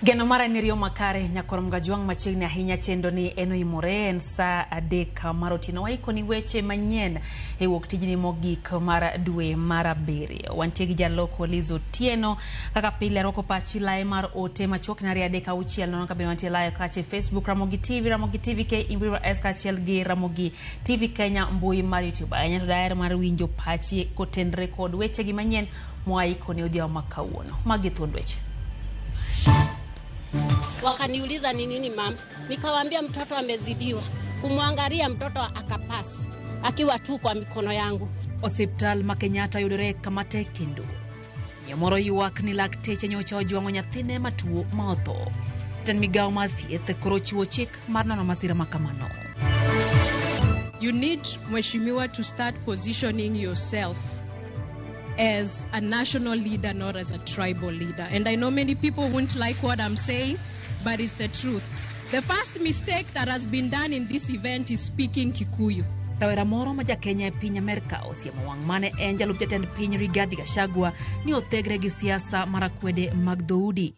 Geno mara nirio makare nyakorom gajuang machiegni ahinya chendo ni eno imore en sa adek marotino waiko ni weche manyien e wuok tijni mogik mar dwe mar abiriyo. Wantie gi jaloko Lizo Tieno kaka pile roko pachi lai mar ote machuok nari adek auchiel nono kabino wantie lai kache Facebook Ramogi TV ke Imbiwa S kachiel gi Ramogi TV Kenya mbui mar YouTube. Anyato daer mar winjo pachi kotenre kod weche gi manyien mwaiko ni odhiambo makawuono. Magi thuond weche. Wakaniuliza ni nini mama, nikawaambia mtoto amezidiwa. Kumwangalia mtoto akapasi akiwa tu kwa mikono yangu. Osiptal ma Kenyatta yudore kama tekindu. Nyamoro yuak ni lakteche nyocha ojuango nyathine matuo ma otho. Ten migao ma thieth koro chiwo chik mar nono masira makamano. You need, Mheshimiwa, to start positioning yourself as a national leader, not as a tribal leader. And I know many people won't like what I'm saying, but it's the truth. The first mistake that has been done in this event is speaking Kikuyu. Rawera moro ma Kenya e piny Amerika osiemo wang' mane en jalup jatend piny Rigathi Gachagua ni othegre gi siasa marakwede mag dhoudi.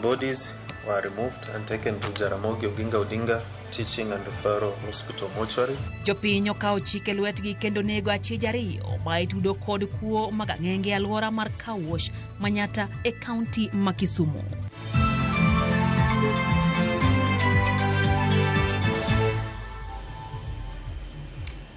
Bodies were removed and taken to Jaramogi Oginga Odinga Teaching and Referral Hospital mortuary. Jopiny okawo chike lwetgi kendo nego achije ariyo ma itudo kod kuo mag ang'enge alwora mar Kawosh Manyatta e kaunti ma Kisumu.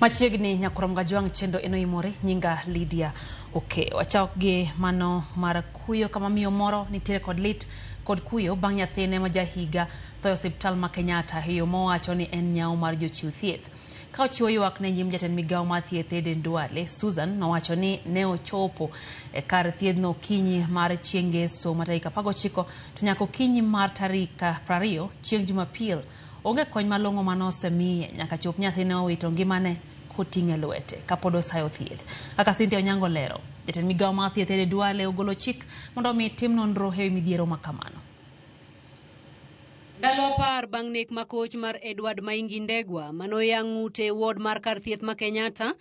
Machiegni nyakorom gajuang chendo eno imore nyinga Lydia. Okay, wachak gi mano mar kuyo kama miyo moro nitiere kod lit kod kuyo bang' nyathine ma jahiga tho osiptal ma Kenyatta hiyo mowacho ni en nyao mar jochiw thieth. Ka ochiwo ywak ne nyim jatend migao mar thieth Eden Duale, Susan nowacho ni ne ochopo e kar thiedhno kinyi mar chieng' Ngeso ma tarik 19 to nyaka kinyi mar tarik 20 chieng' Jumapil. Onge kony malong'o manosemiye nyaka chop nyathine owito ngimane koting'e lwete kapod osayo thieth. Kaka Cynthia Onyango lero, jatend migao mar thieth Eden Duale ogolo chik mondo mi tim nonro e midhiero makamano. Ndalo par bang' nek makoch mar Edward Maingi Ndegwa manoyang' ute ward mar kar thieth ma Kenyatta,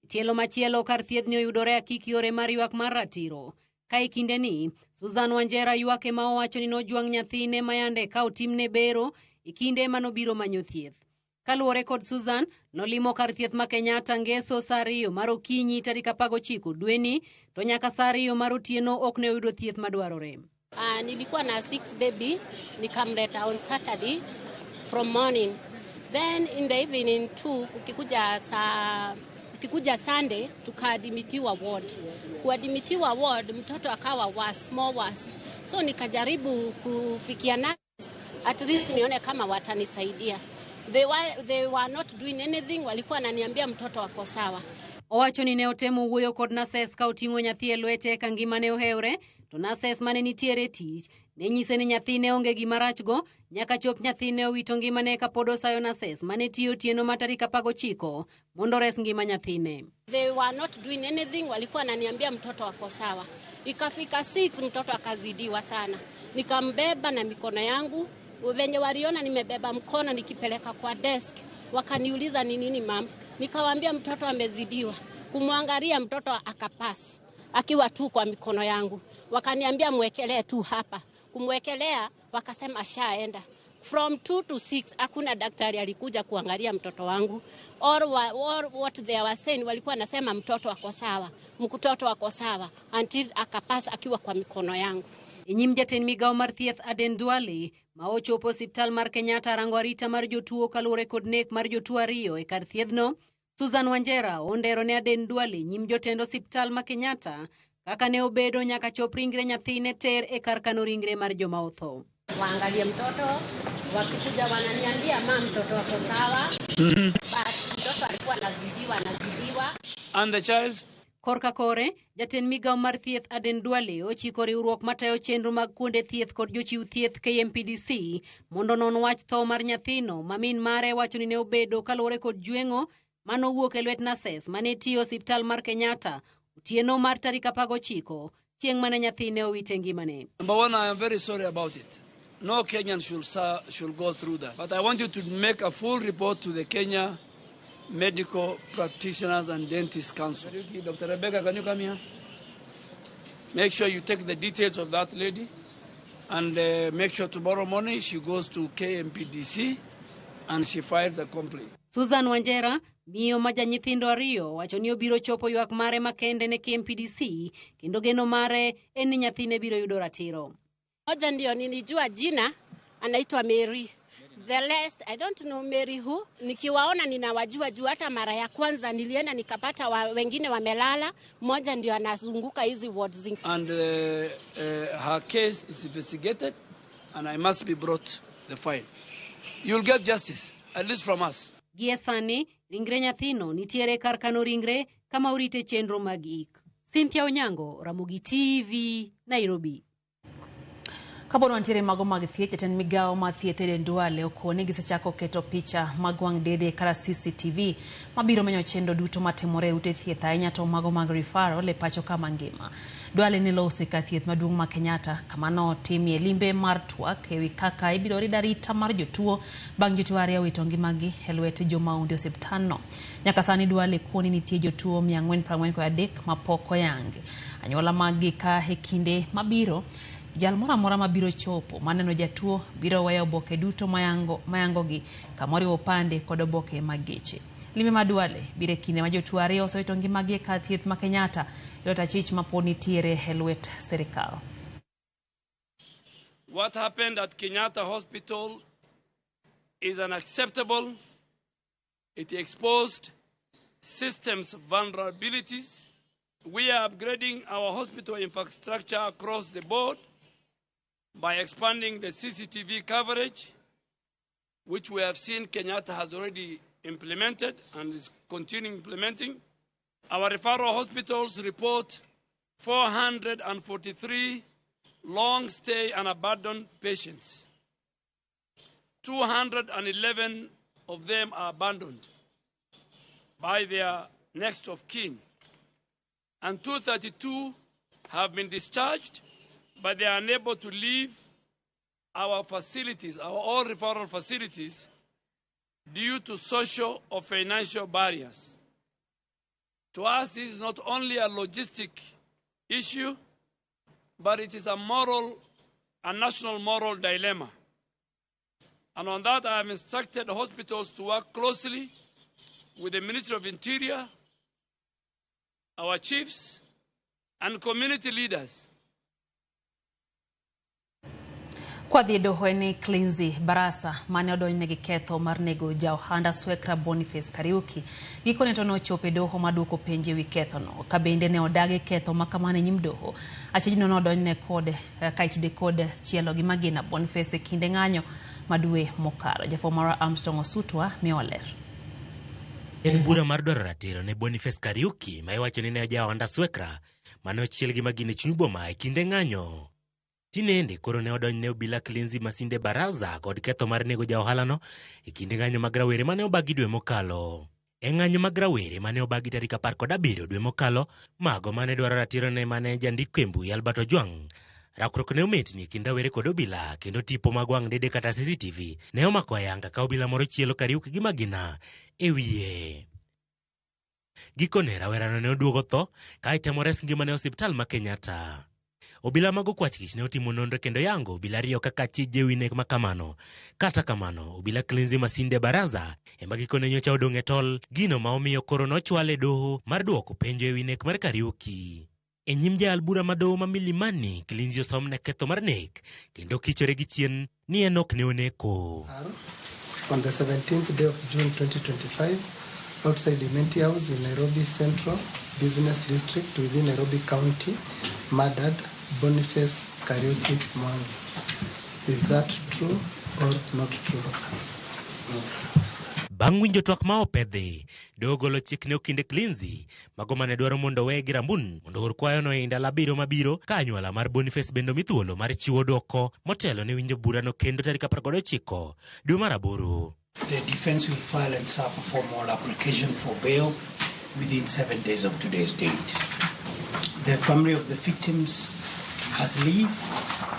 tielo machielo kar thieth ni oyudore akiki yore mar ywak mar ratiro. Ka ikinde ni, Susan Wanjera ywake ma owacho ni nojuang' nyathine mayande ka otimne bero ikinde manobiro manyo thieth. Kaluwore kod Susan, nolimo kar thieth ma Kenyatta Ngeso saa 2 mar okinyi tarik 19 dweni, to nyaka saa 2 mar otieno ok ne oyudo thieth madwarore. Nilikuwa na 6 baby, nikamleta on Saturday from morning. Then in the evening too, ukikuja Sunday, tukadimitiwa ward. Kuadimitiwa ward, mtoto akawa more worse. So nikajaribu kufikia nurse, at least nione kama watanisaidia. They were not doing anything, walikuwa wananiambia mtoto wako sawa. Owacho ni ne otemo wuoyo kod nurses ka oting'o nyathi e lwete ka ngimane oheore, to nurses mane nitiere tich ne nyise ni nyathine onge gima rachgo nyaka chop nyathine owito ngimane ka pod osayo nurses mane tiyo otieno ma tarik 19 mondo res ngima nyathine. They were not doing anything, walikuwa wananiambia mtoto wako sawa. Ikafika 6 mtoto akazidiwa sana. Nikambeba na mikono yangu, venye waliona nimebeba mkono nikipeleka kwa desk, wakaniuliza ni nini mama. Nikawaambia mtoto amezidiwa. Kumwangalia mtoto akapasi akiwa tu kwa mikono yangu. Wakaniambia mwekelee tu hapa. Kumwekelea wakasema shaenda. From 2 to 6 hakuna daktari alikuja kuangalia mtoto wangu. Or what they were saying, walikuwa nasema mtoto wako sawa. Mtoto wako sawa until akapasi akiwa kwa mikono yangu. Nyim jatend migao mar thieth Aden Duale ma ochopo osiptal mar Kenyatta rango arita mar jotuo kaluwore kod nek mar jotuo ariyo e kar thiedhno. Susan Wanjera ondero ne Aden Duale nyim jotend osiptal ma Kenyatta kaka ne obedo nyaka chop ringre nyathine ter e kar kano ringre mar joma otho. Waangalie mtoto, wakikuja wananiambia mtoto wako sawa. But mtoto alikuwa anazidiwa. And the child? Korka kore, jatend migao mar thieth Aden Duale ochiko riwruok matayo chenro mag kuonde thieth kod jochiw thieth KMPDC mondo non wach tho mar nyathino ma min mare wacho ni ne obedo kaluwore kod jwengo manowuok e lwet nases mane tiyo osiptal mar Kenyatta otieno mar tarik 19 chieng' mane nyathine owite ngimane. Number one, I am very sorry about it. No Kenyan should go through that. But I want you to make a full report to the Kenya Medical Practitioners and Dentists Council. Dr. Rebecca, can you come here? Make sure you take the details of that lady and make sure tomorrow morning she goes to KMPDC and she files a complaint. Susan Wanjera, miyo ma janyithindo ariyo, wacho ni obiro chopo ywak mare makende ne KMPDC kendo geno mare en ni nyathine biro yudo ratiro. Moja ndio nilijua jina anaitwa Mary. The rest, I don't know Mary who. Nikiwaona ninawajua juu hata mara ya kwanza nilienda nikapata wengine wamelala, mmoja ndio anazunguka hizi wards. And her case is investigated and I must be brought the file. You'll get justice, at least from us. Gie sani, ringre nyathino nitiere kar kano ringre kama urite chenro mag ik. Cynthia Onyango, Ramogi TV, Nairobi. Kabono antiere mago mag thieth jatend migao ma thieth Aden Duale okone gisechako keto picha mag wang' dede kara CCTV mabiro menyo chendo duto matimore ute thieth ahinya to mago mag referral le pacho kama ngima. Duale ni losi ka thieth maduong' ma Kenyatta kamano timie limbe mar twak ewi kaka ibiro rida rita mar jotuo bang' jotuo ariyo wito ngimagi e lwet jomaundi osiptalno. Nyaka sani Duale kuoni nitie jotuo 443 mapok oyangi. Anyuola mag ka e kinde mabiro jal mora mora mabiro chopo maneno jatuo biro weyo oboke duto mayango gi kamoriwo opande kod oboke mag geche. Limbe ma Duale bire kinde ma jotuo ariyo osewito ngimagi e kar thieth ma Kenyatta yot achich mapod nitiere e lwet sirikal. What happened at Kenyatta Hospital is unacceptable. It exposed systems vulnerabilities. We are upgrading our hospital infrastructure across the board by expanding the CCTV coverage, which we have seen Kenyatta has already implemented and is continuing implementing. Our referral hospitals report 443 long-stay and abandoned patients. 211 of them are abandoned by their next of kin, and 232 have been discharged, but they are unable to leave our facilities, our all referral facilities, due to social or financial barriers. To us, this is not only a logistic issue, but it is a national moral dilemma. And on that, I have instructed hospitals to work closely with the Ministry of Interior, our chiefs, and community leaders. Kwa doho eni Clinzy Barasa mane odonjne gi ketho mar nego jaohanda Swekra Boniface Kariuki gikone to nochopo doho maduoko penje wi ketho no ka bende ne odagi ketho makamane nyim doho achijno no odonjne kod kaitude kod chielo gi magina Boniface kinde ng'anyo madwe mokaro. Jafomara Armstrong Osutwa miwaler. En bura mar dwaro ratiro ne Boniface Kariuki ma iwacho ni ne jaohanda Swekra mane ochiel gi magina chuny boma e kinde ng'anyo. Tinende koro ne odonjne obila Clinzy Masinde Baraza kod ketho mar nego jaohalano e kinde ng'anyo mag rawere mane obagi dwe mokalo. E ng'anyo mag rawere mane obagi tarik 17 dwe mokalo, mago mane dwaro ratiro ne mane jandiko e mbui Albert Ojwang. Rakruok ne ometni kind rawere kod obila kendo tipo mag wang' dede kata CCTV ne omako ayanga ka obila moro chielo Kariuki gi magina e wiye. Gikone rawerano ne oduogo tho ka itemo res ngimane e osiptal ma Kenyatta. Obila mago kwachkich ne otimo nonro kendo yango obila riyo kaka chije winek makamano. Kata kamano, obila Clinzy Masinde Baraza ema gikone nyocha odong' e tol gino ma omiyo koro nochwale doho mar duoko penjo e winek mar Kariuki. e nyim jal bura madowo ma Milimani Kilinzi osom ne ketho mar nek kendo kichore gi chien ni en ok ne oneko. On the 17th day of June 2025, outside Imenti House in Nairobi Central Business District within Nairobi County, murdered Boniface Kariuki Mwangi. Is that true or not true? Bang' winjo twak ma opedhi, doho golo chik ne okinde Kilinzi mago mane dwaro mondo we gi rambun mondo or kwayono e ndalo 7 mabiro ka anyuola mar Boniface bendo mithuolo mar chiwo dwoko motelo ne winjo burano kendo tarik 19 dwe mar 8. The defense will file and serve a formal application for bail within 7 days of today's date. The family of the victims has leave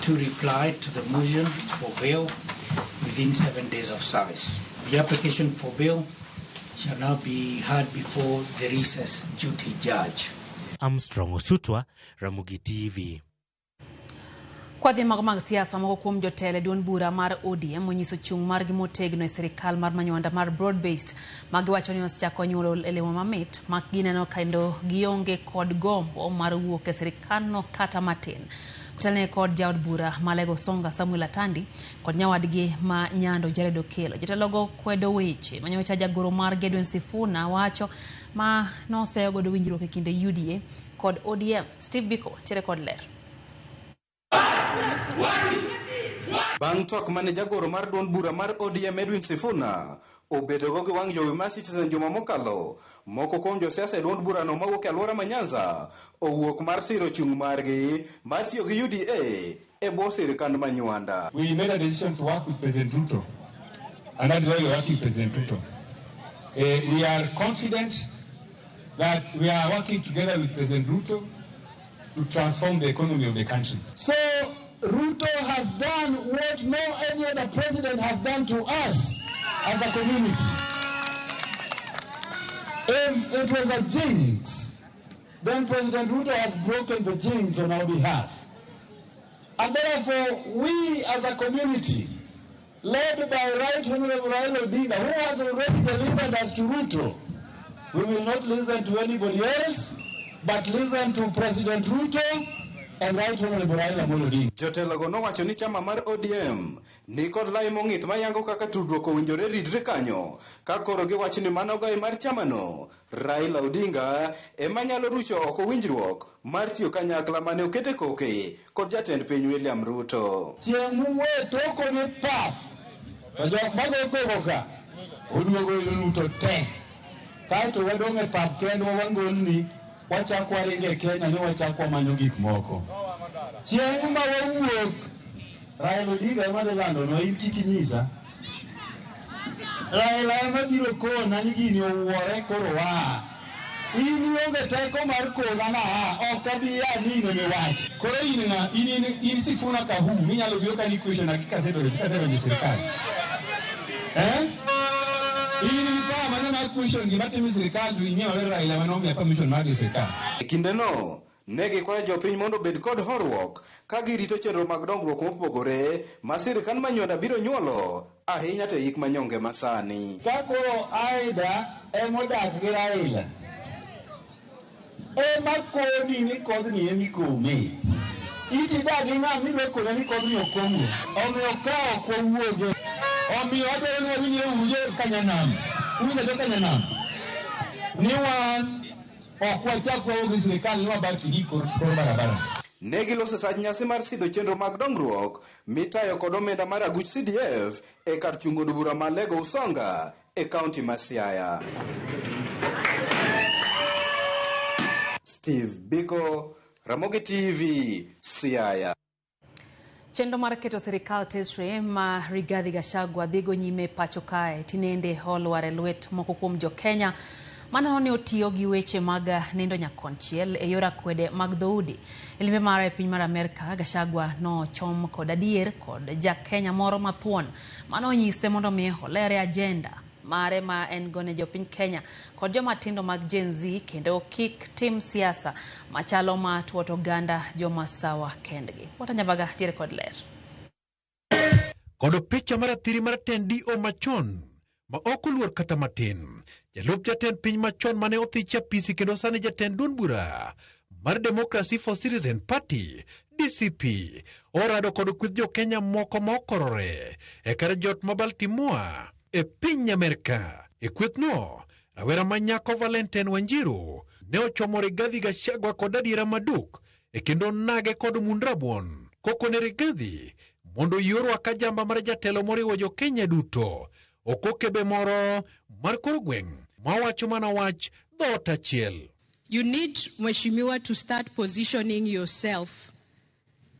to reply to the motion for bail within 7 days of service. The application for bail shall now be heard before the recess duty judge. Armstrong Osutwa, Ramogi TV. Kwa dhi mag siasa moko kuom jotelo duond bura mar ODM onyiso chung' margi motegno e sirikal mar manywanda mar broad-based magiwacho ni osechako nyuolo elewo mamit mak gineno kendo gionge kod gombo mar wuok e sirikalno kata matin. Kutane kod jaod bura Malego Songa Samuel Atandi kod nyawadgi ma Nyando Jared Okelo. Jotelogo kwedo weche manyocha jagoro mar Edwin Sifuna wacho ma noseyo godo winjruok e kinde UDA kod ODM. Steve Biko tere kod ler. Bang' twak mane jagoro mar duond bura mar ODM Edwin Sifuna obedo go gi wang' jowi mar Citizen juma mokalo, moko kuom josiasa e duond burano mawuok e alwora ma Nyanza owuok mar siro chung' margi mar tiyo gi UDA e bwo sirikand manywanda. We made a decision to work with President Ruto, and that is why we are working with President Ruto. We are confident that we are working together with President Ruto to transform the economy of the country. So Ruto has done what no any other president has done to us as a community. If it was a jinx, then President Ruto has broken the jinx on our behalf. And therefore, we as a community, led by Right Honorable Raila Odinga, who has already delivered us to Ruto, we will not listen to anybody else, but listen to President Ruto and Right Honorable Raila Odinga. Jotelogo nowacho ni chama mar ODM ni kod lai mong'ith mayango kaka tudruok owinjore ridre kanyo ka koro giwacho ni mano gai mar chamano Raila Odinga ema nyalo rucho oko winjruok mar tiyo kanyakla mane okete koke kod jatend piny William Ruto. Chieng' toko ni pap jok mago koka oduogo Ruto tek kaeto wadong' e pap kendo wangolni wachako waringe Kenya ni wachako manyo gik moko. Chieng' ma wawuok Raila Odinga ema lando no in kik nyisa. Raila ema biro kona ni gini owuore koro wa. In ionge teko mar kona na ok abi ya nino mi wach. Koro in Sifuna kahu minyalo biyo kani question hakika tendo ni serikali. In pa maneno na question gimatimi serikali ing'eyo wer Raila manomiya permission mar serikali. E kindeno ne gikwayo jopiny mondo obed kod horuok ka girito chenro mag dongruok mopogore ma sirikal manywanda biro nyuolo ahinya to yik manyonge masani. Ka koro Aida emodak gi Raila ema koni ni kodni emi kome iti dagi ng'ami dwe kona ni kodni okongo omiyo kao kwa wuoge omiyo adwaro ni wawinje uje Kanyanam uje to Kanyanam ni wan okwachakwa ugi sirikali ni wabaki hiko koro barabara. Ne giloso sach nyasi mar sidho chenro mag dongruok mitayo kod omenda mar aguch CDF e kar chungo bura ma Lego Usonga e kaunti ma Siaya. Steve Biko, Ramogi TV, Siaya. Chendo mar keto sirikal tesre ma Rigathi Gachagua dhigo nyime pacho kae tinende olware lwet moko kuom jo Kenya maneno ni otiyo gi weche mag nindo nyakonchiel e yor akwede mag dhoudi. Limbe mare e piny mar Amerika, Gachagua no chom kod adier kod ja Kenya moro mathuon mano nyise mondo mi olere agenda mare ma en gone jopiny Kenya kod joma tindo mag Gen Z kendo kik tim siasa machalo ma tuoto ganda joma sawa kendgi. Watanyabaga tiere kod ler. Kodo picha marathiri maraten D.O. machon ma okuluor kata matin. Jalup jatend piny machon mane othicha pisi kendo sani jatend duond bura mar Democracy for Citizen Party DCP orado kod kweth jo Kenya moko mokorore e kar jot ma Baltimore e piny Amerika. E kwethno rawera manyako Valentine Wanjiru ne ochomo Rigathi Gachagua kod adiera maduk e kendo nage kod mundrabuon kokone Rigathi mondo yiorwa ka jamba mar jatelo moriwo jo Kenya duto okokebe moro mar kor gweng' mawacho mana wach dhot achiel. You need, Mheshimiwa, to start positioning yourself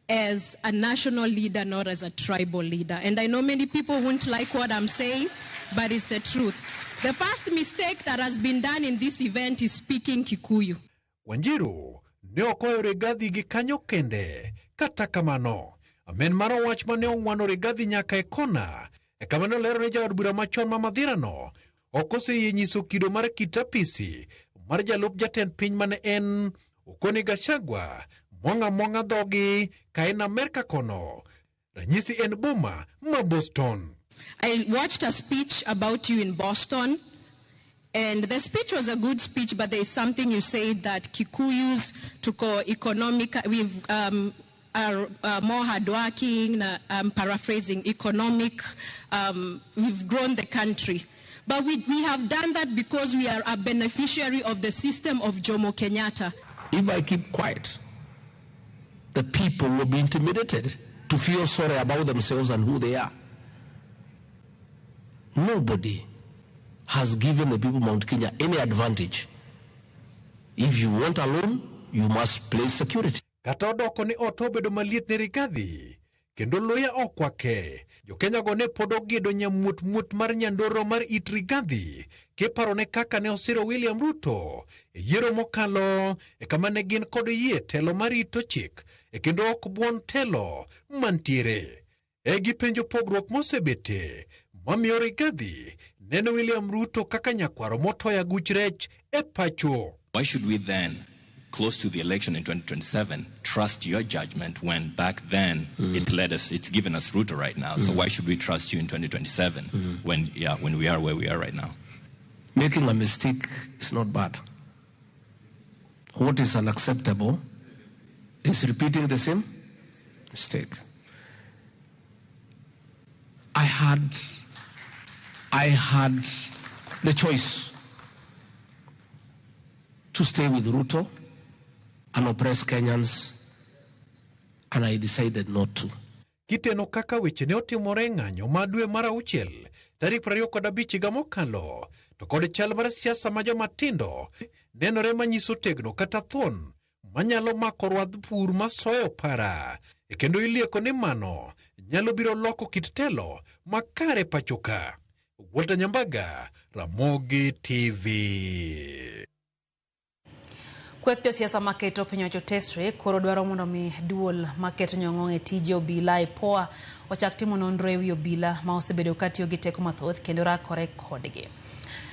as a national leader, not as a tribal leader. And I know many people won't like what I'm saying, but it's the truth. The first mistake that has been done in this event is speaking Kikuyu. Wanjiru ne okoyo Rigathi gi kanyo kende, kata kamano amen maro wach mane ong'wano Rigathi nyaka e kona, e kamano lero ne jaod bura machon ma Madhirano okoseyie nyiso kido mar kitapisi mar jalup jatend piny mane en okone Gachagua mwang'a dhogi ka en Amerika kono. Ranyisi en boma ma Boston. I watched a speech about you in Boston, and the speech was a good speech, but there is something you said that Kikuyus economic, are more hardworking, I'm paraphrasing, economic, we've grown the country. But we have done that because we are a beneficiary of the system of Jomo Kenyatta. If I keep quiet, the people will be intimidated to feel sorry about themselves and who they are. Nobody has given the people of Mount Kenya any advantage. If you want a loan, you must place security. Kata odoko ni otobedo maliet ne Rigathi, kendo loya okwake. Jo Kenya go ne pod ogedo nyamut mar nyandoro mar it Rigathi, kiparo ne kaka ne osiro William Ruto e yiero mokalo e kama ne gin kod yie telo mar ito chik e kendo ok buon telo mantiere. E gipenjo pogruok mosebete mamiyo Rigathi neno William Ruto kaka nyakwaro motoya guch rech e pacho. Why should we then, close to the election in 2027, trust your judgment when back then it's given us Ruto right now? So why should we trust you in 2027 when we are where we are right now? Making a mistake is not bad. What is unacceptable is repeating the same mistake. I had the choice to stay with Ruto and oppress Kenyans, and I decided not to. Kiteno kaka weche ne otimore ng'anyo ma dwe mar auchiel tarik 25 higa mokalo, to kod chal mar siasa ma jomatindo nenore manyiso tegno kata thon manyalo mako rwadh pur masoyo para, e kendo ilieko ni mano nyalo biro loko kit telo makare pachoka. Walter Nyambaga, Ramogi TV. Kweth josiasa maketo piny owacho tesre koro dwaro mondo mi duol maketo nyong'ong' e tije obila e poa ochak timo nonro e wi obila ma osebedo ka tiyo gi teko mathoth kendo rakore kodgi.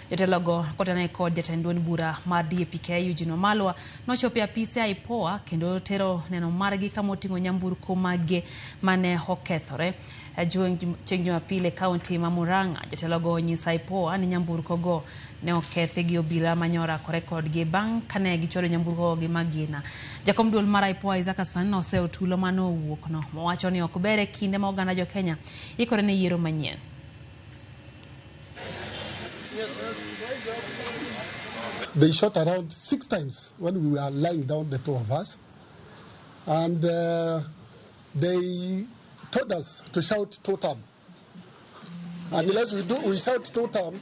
Jotelogo kotene kod jatend duond bura mar DAP-K Eugene Wamalwa nochopo e apise IPOA kendo tero neno margi kama oting'o nyamburko mage mane okethore. Chieng' Jumapil kaunti ma Murang'a, jotelogo onyiso IPOA ni nyamburko go ne okethi gi obila manyora kore kodgi bang' kane gichoro nyamburko gi magina. Jakom duol mar IPOA Isaac Hassan oseo tulo mano owuok no, mowacho ni ok ber e kinde ma oganda jo Kenya ikore ne yiero manyien. They shot around 6 times when we were lying down, the two of us. And they told us to shout totem. And unless we shout totem,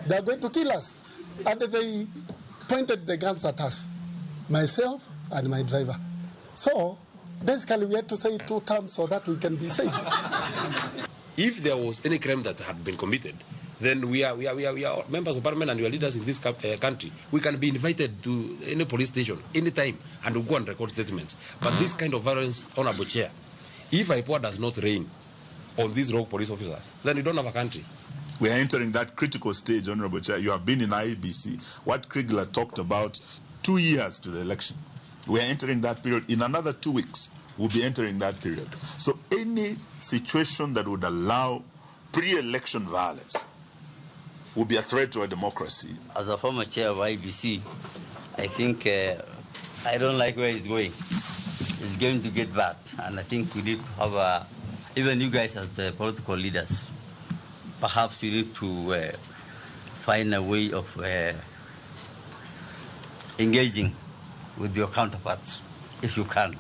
they are going to kill us. And they pointed the guns at us, myself and my driver. So basically we had to say totem so that we can be safe. If there was any crime that had been committed, then we are members of parliament and we are leaders in this country. We can be invited to any police station anytime and we'll go and record statements. But this kind of violence, Honorable Chair, if IPOA does not reign on these rogue police officers, then we don't have a country. We are entering that critical stage, Honorable Chair. You have been in IEBC. What Kriegler talked about, 2 years to the election. We are entering that period. In another 2 weeks, we'll be entering that period. So any situation that would allow pre-election violence would be a threat to our democracy. As a former chair of IBC, I think I don't like where it's going. It's going to get bad, and I think we need to have even you guys as the political leaders, perhaps you need to find a way of engaging with your counterparts, if you can.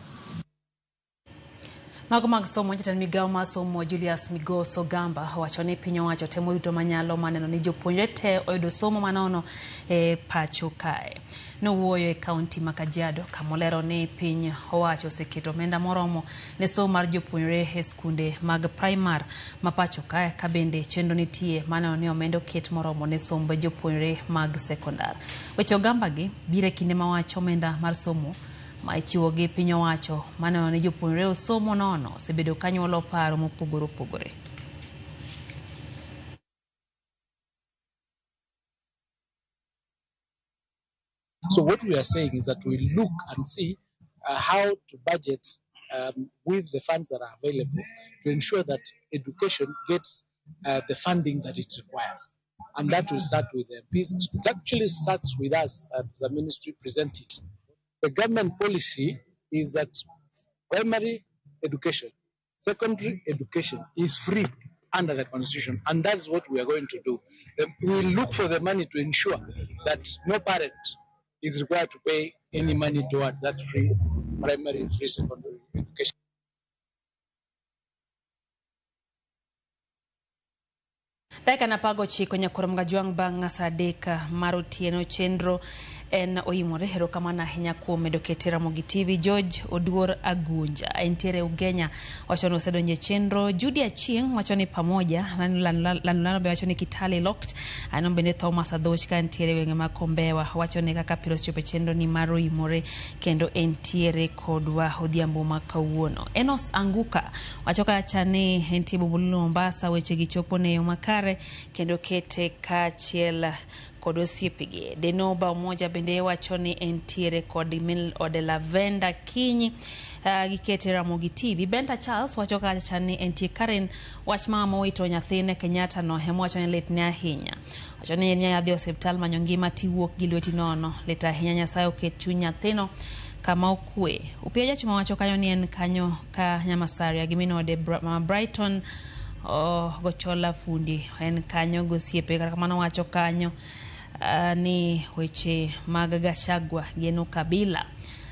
Mago mag somo jatend migao mar somo Julius Migoso Gamba wachoni piny owacho temo yuto manyalo maneno ni jopuonjre te oyudo somo manono pacho kae. Nowuoyo e kaunti ma Kajiado kamolero ni piny owacho oseketo omenda moromo ne somo mar jopuonjre e skunde mag primar ma pacho kae, ka bende chenro nitie maneno ni omenda oket moromo ne somb jopuonjre mag sekondar. Weche Gamba gi bire kinde ma wacho omenda mar somo ma ichiwo gi piny owacho maneno ni jopuonjre osomo nono osebedo kanyuolo paro mopogore opogore. So what we are saying is that we look and see how to budget with the funds that are available to ensure that education gets the funding that it requires. And that will start with the MPs. It actually starts with us as a ministry presenting. The government policy is that primary education, secondary education is free under the constitution, and that's what we are going to do. We will look for the money to ensure that no parent is required to pay any money towards that free primary and free secondary education. Daika na pago chiko nyakoro mgajuang bang sadeka marotieno chenro en oimore hero kamana hinya kuom medoketera mogi TV. George Oduor Agunja entiere Ugenya wachono sedonje chenro. Judy Achieng wachoni pamoja lanulano be wachoni Kitale locked anombene Thomas Adochka entiere wenge makombewa wachoni kaka pilos chope chenro ni maro imore kendo entiere kodwa odhiambo makawuono. Enos Anguka wachoka chane enti bubulu Mombasa weche gichopo ne makare kendo kete kachiel kod osiepige. Denoba umoja bende wachoni entiere kod Mil Odelavenda Kinyi gikete Ramogi TV. Benta Charles wachoka chani entie Karen wach mama wito nyathine Kenyatta no hemo wachoni letne ahinya. Wachoni nya yadhi hospital manyongima tiwuok gilweti nono leta ahinya Nyasaye oket chuny nyathino kama okwe. Upieja chuma wachoka yoni en kanyo ka Nyamasari gimino de Brighton gochola fundi en kanyo gosiepe kaka mano wacho kanyo ni weche mag Gachagua geno Kabila.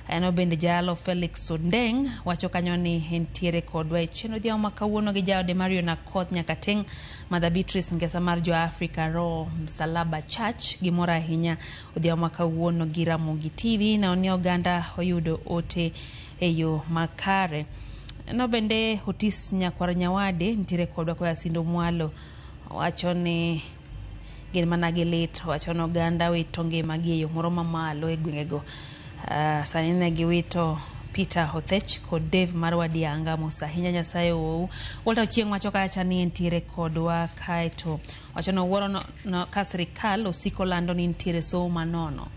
Eno bende jalo Felix Ondeng wacho kanyo ni entiere kodwa e cheno dia makawuono gi jaode Mario Nakoth Nyakateng Mother Beatrice ngesa mar jo Africa Ro Msalaba Church gimora hinya odia makawuono gi Ramogi TV na oni oganda oyudo ote eyo makare. No bende Otis Nyakwar Nyawade ntire kodwa kwa Sindo Mwalo wachoni gin manage lit wachono ganda witonge magieyo moro mamalo e gwengego. Sanine giwito Peter Hothech kod Dave Marwadianga Musa hinya Nyasaye wou. Walter Chieng wachoka chani entiere kodwa kaeto wachono woro no kasrikal osiko lando ni entiere somo manono.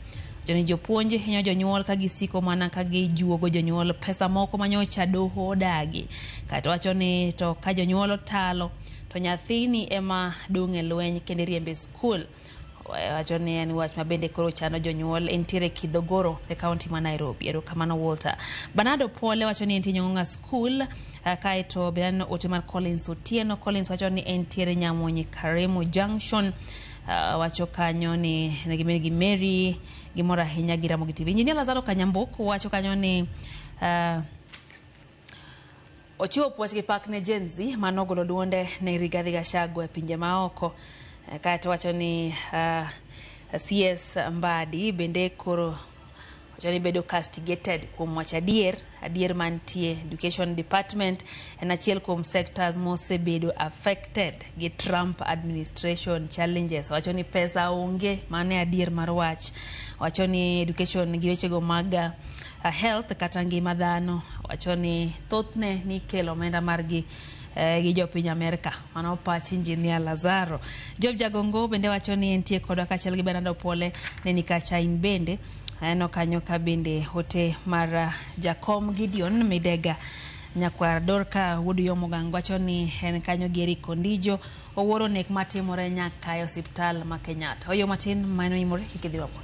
Joni jopuonje hinyo jonyuol ka gisiko mana ka gijuogo jonyuol pesa moko manyocha doho odagi. Kato wachoni to ka jonyuol talo to nyathini ema dong' e lweny kendo riembe skul. Wachoni en wach mabende koro chano jonyuol entiere Kidogoro e kaunti ma Nairobi. Ero kamano Walter. Bernardo Pole wachoni entiere Nyong'onga School kaeto beno Otemar Collins Otieno. Collins wachoni entiere Nyamonyi Karemu Junction. Wacho kanyo ni negimeni Mary gimora hinya gira Ramogi TV. Engineer Lazaro Kanyamboko wacho kanyo ni ochiwo puoch gi pak ne Genzi manogolo duonde ne Rigathi Gachagua e pinje maoko. Kaeto wacho ni CS Mbadi bende koro wachoni bedo castigated kuom wacha adier mantie Education Department en achiel kuom sectors mose bedo affected gi Trump administration challenges. Wachoni pesa onge mane adier mar wach. Wachoni education gi wechego mag health kata ngima dhano wachoni thothne ni kelo omenda margi gi jopiny Amerika. Mano pach Engineer Lazaro. Job Jagongo bende wachoni entie kodwa kachiel gi Bernardo Pole ne nikacha in bende eno kanyo ka bende hote mar Jakom Gideon Midega Nyakwar Dorka Wudu Yomogang wachoni en kanyo gi Eric Ondijo owuoro nek matimore nyaka e hospital ma Kenyatta. Oyo matin mano imore kikidhi wapo.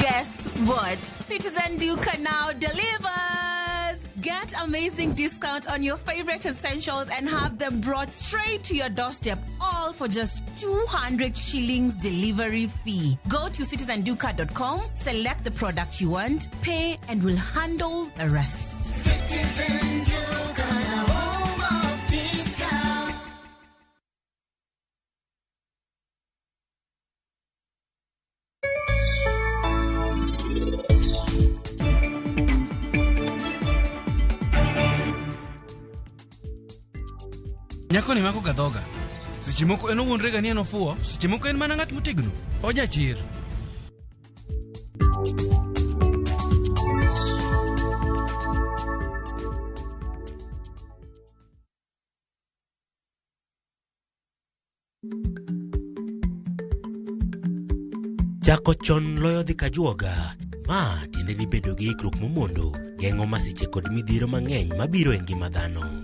Guess what? Citizen Duca now delivers. Get amazing discount on your favorite essentials and have them brought straight to your doorstep, all for just 200 shillings delivery fee. Go to citizenduca.com, select the product you want, pay, and we'll handle the rest. Citizen Duca, home of discount. Nyako ni mako gadhoga. Sichimoko eno wonrega ni eno fuo, sichimoko en mana ngat motegno. Oja chir. Chako chon loyo dhi kajuoga. Ma tiende ni bedo gi ikruok momondo, geng'o masiche kod midhiro mang'eny mabiro e ngima dhano.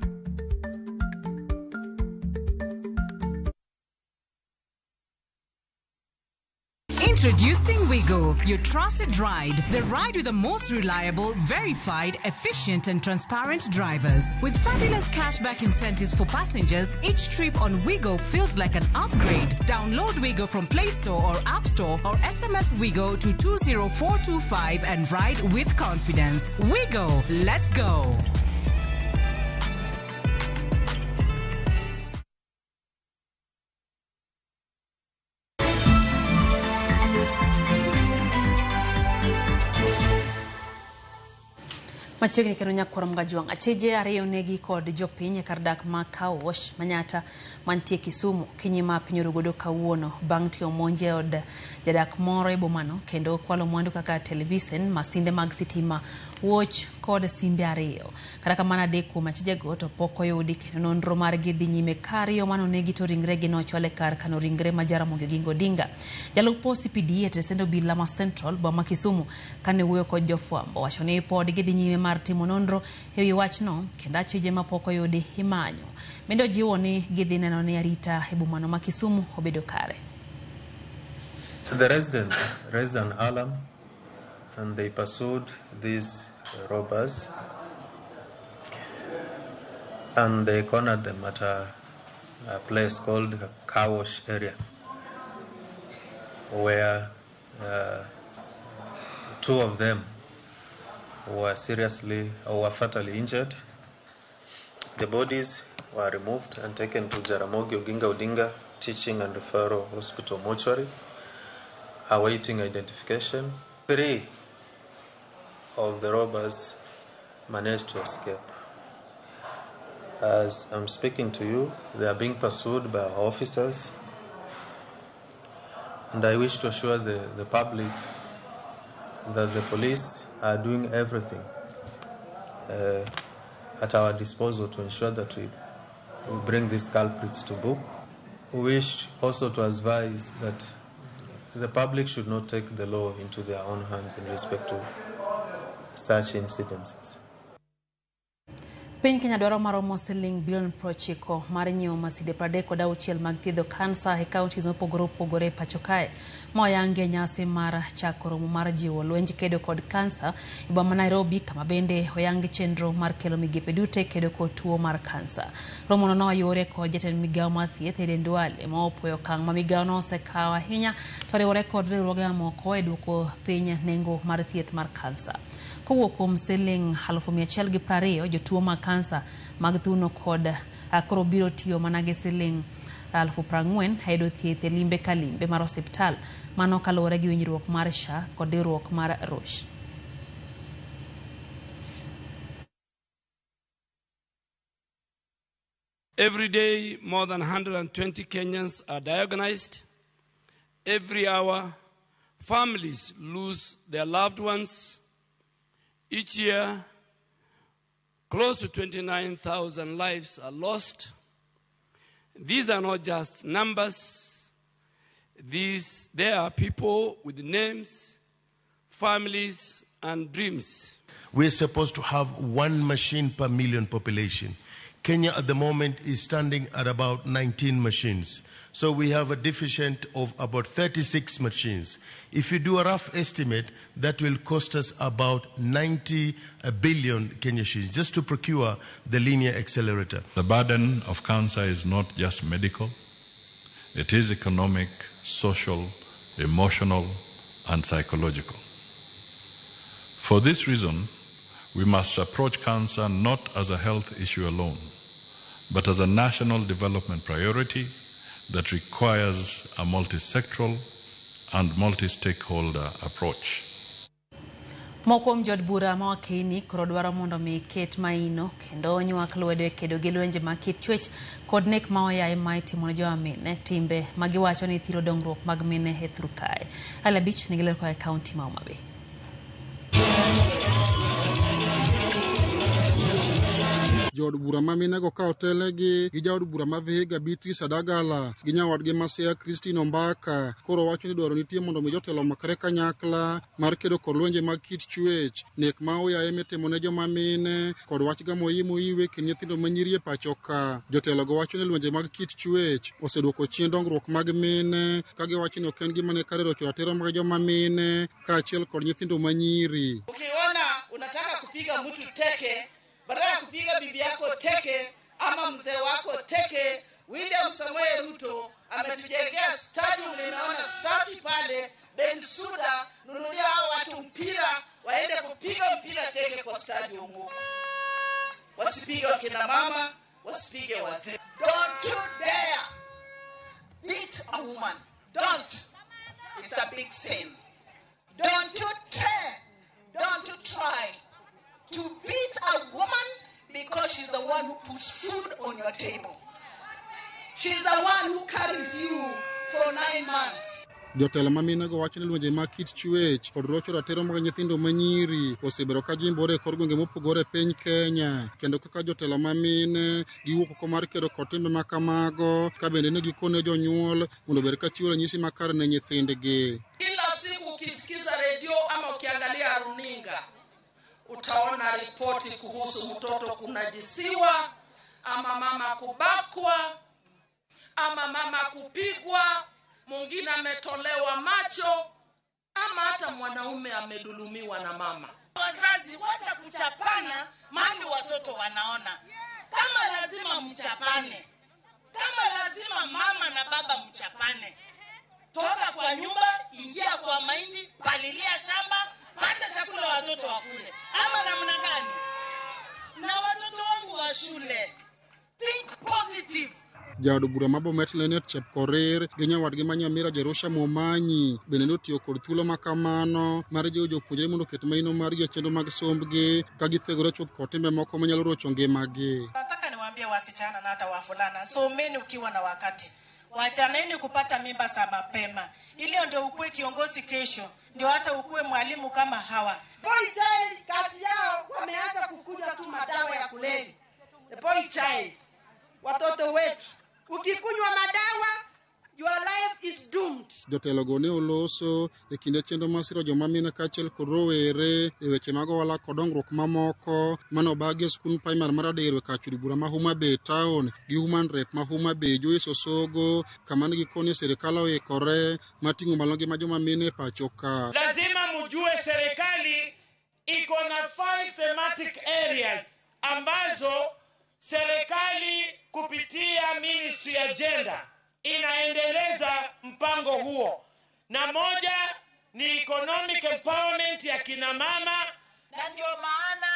Introducing Wigo, your trusted ride. The ride with the most reliable, verified, efficient and transparent drivers. With fabulous cashback incentives for passengers, each trip on Wigo feels like an upgrade. Download Wigo from Play Store or App Store or SMS Wigo to 20425 and ride with confidence. Wigo, let's go. Machiegni kendo nyakwaro Gajuang acheje ariyo negi kod jopiny kardak ma Kawosh Manyata mantie Kisumu kinyi ma piny orugodo kawuono bang' tiyo monje od jadak moro e bomano kendo kwalo mwandu kaka televisen, masinde mag sitima, wuoch kod simbe ariyo. Kata kamano adek kuom achejego to pok oyudi kendo nonro margi dhi nyime ka ariyo manonegi to ringregi nochwale kar kano ringre ma Jaramogi Oginga Odinga. Jalup CPD e Tesendo Bila ma Central boma Kisumu kane wuoyo kod jofwambo wacho ni pod gidhi nyime mar timo nonro e wi wachno kendo achije ma pok oyudi imanyo. Bende ojiwo ni gidhi neno ni arita e bomano ma Kisumu obedo kare. The resident raised an alarm and they pursued these robbers and they cornered them at a place called Kawosh area where two of them were fatally injured. The bodies were removed and taken to Jaramogi Oginga Odinga Teaching and Referral Hospital mortuary, awaiting identification. 3 of the robbers managed to escape. As I'm speaking to you, they are being pursued by our officers, and I wish to assure the public that the police are doing everything at our disposal to ensure that we bring these culprits to book. We wish also to advise that the public should not take the law into their own hands in respect to such incidences. Piny Kenya dwaro maromo siling bilion 90 mar nyiewo masinde 36 mag thiedho kansa e kauntis mopogore opogore pacho kae moyange nyasi mar chako romo mar jiwo lwenj kedo kod kansa e boma Nairobi, kama bende oyange chenro mar kelo migepe duto kedo kod tuo mar kansa. Romo no oyore kod jatend migawo mar thieth Eden Duale ma opuoyo okang' ma migawo no osekawo ahinya to riwore kod riwruoge mamoko e duoko piny nengo mar thieth mar kansa. Kowuok kuom siling 120 jotuo mag kansa mag thuno kod koro biro tiyo mana gi siling 40,000 hayudo thieth e limbe ka limbe mar osiptal mano kaluwore gi winjruok mar SHA kod riwruok mar Roche. Every day, more than 120 Kenyans are diagnosed. Every hour, families lose their loved ones. Each year, close to 29,000 lives are lost. These are not just numbers. They are people with names, families, and dreams. We're supposed to have 1 machine per million population. Kenya at the moment is standing at about 19 machines. So we have a deficit of about 36 machines. If you do a rough estimate, that will cost us about 90 billion Kenya shillings just to procure the linear accelerator. The burden of cancer is not just medical. It is economic, social, emotional, and psychological. For this reason, we must approach cancer not as a health issue alone, but as a national development priority that requires a multi-sectoral and multi-stakeholder approach. Mokom jod bura mawakini koro dwaro mondo mi ket maino kendo nywak lwedo e kedo gi lwenje ma kit chwech kod nek ma oyaye ma itimo ne jomamine timbe magiwacho ni thiro dongruok mag mine e thur kae. Alabich nigilero kwa kaunti ma Homa Bay. Jod bura ma minego ka otelegi gi jaod bura ma Vihiga Beatrice Adagala gi nyawadgi Masia Christine Ombaka koro wacho ni dwaro nitie mondo mi jotelo makre kanyakla mar kedo kod lwenje mag kit chwech, nek ma oyaye mitimo ne joma mine kod wach ga moiwe kind nyithindo manyiri e pacho ka. Jotelo go wacho ni lwenje mag kit chwech oseduoko chien dongruok mag mine ka giwacho ni ok en gima ne kare rocho ratiro mag joma mine kaachiel kod nyithindo manyiri. Ukiona unataka kupiga mtu teke, badala ya kupiga bibi yako teke ama mzee wako teke, William Samoei Ruto ametujengea stadium ninaona safi pale Bensouda. Nunulia hao watu mpira waende kupiga mpira teke kwa stadium huko. Wasipige wakina mama, wasipige wazee. Don't you dare beat a woman. Don't. It's a big sin. Don't you dare. Don't you try to beat a woman because she's the one who puts food on your table. She's the one who carries you for 9 months. Jotelo ma minego wacho ni lwenje mag kit chwech kod rocho ratiro mag nyithindo manyiri osebedo ka jimbore kod gwenge mopogore piny Kenya, kendo kaka jotelo ma mine giwuok oko mar kedo kod timbe ma kamago ka bende ne gikone jonyuol mondo obed ka chiwo ranyisi makare ne nyithindgi. Kila siku ukisikiza redio ama ukiangalia runinga utaona ripoti kuhusu mtoto kunajisiwa ama mama kubakwa ama mama kupigwa, mwingine ametolewa macho ama hata mwanaume amedhulumiwa na mama. Wazazi wacha kuchapana mali watoto wanaona. Kama lazima mchapane, kama lazima mama na baba mchapane, toka kwa nyumba, ingia kwa mahindi, palilia shamba, pata chakula watoto wakule. Ama namna gani? Na watoto wangu wa shule, think positive. Jaod bura ma Bomet Lenet Chepkorir gi nyawadgi ma Nyamira Jerusha Momanyi bende notiyo kod thuolo makamano mar jiwo jopuonjre mondo oket maino mar chenro mag sombgi ka githegore chuth kod timbe moko manyalo rocho ngimagi. Nataka niwaambie wasichana na hata wavulana, someni ukiwa na wakati. Wachaneni kupata mimba za mapema. Ili ndio ukue kiongozi kesho, ndio hata ukue mwalimu kama hawa. Boy child kazi yao wameanza kukuja tu madawa ya kulevya. The boy child, watoto wetu, ukikunywa madawa, your life is doomed. Jotelo go ne oloso e kinde chenro masiro joma mine kaachiel kod rowere e weche mag ohala kod dongruok mamoko mano bagi e skul primar mar Aderwe kachudi bura ma Homa Bay Town gi Human Rep ma Homa Bay Joyce Osogo kama ne gikoni serikali oikore mating'o malo ngima joma mine e pacho ka. Lazima mjue serikali iko na 5 thematic areas ambazo serikali kupitia Ministry ya Gender inaendeleza mpango huo, na moja ni economic empowerment ya kina mama, na ndio maana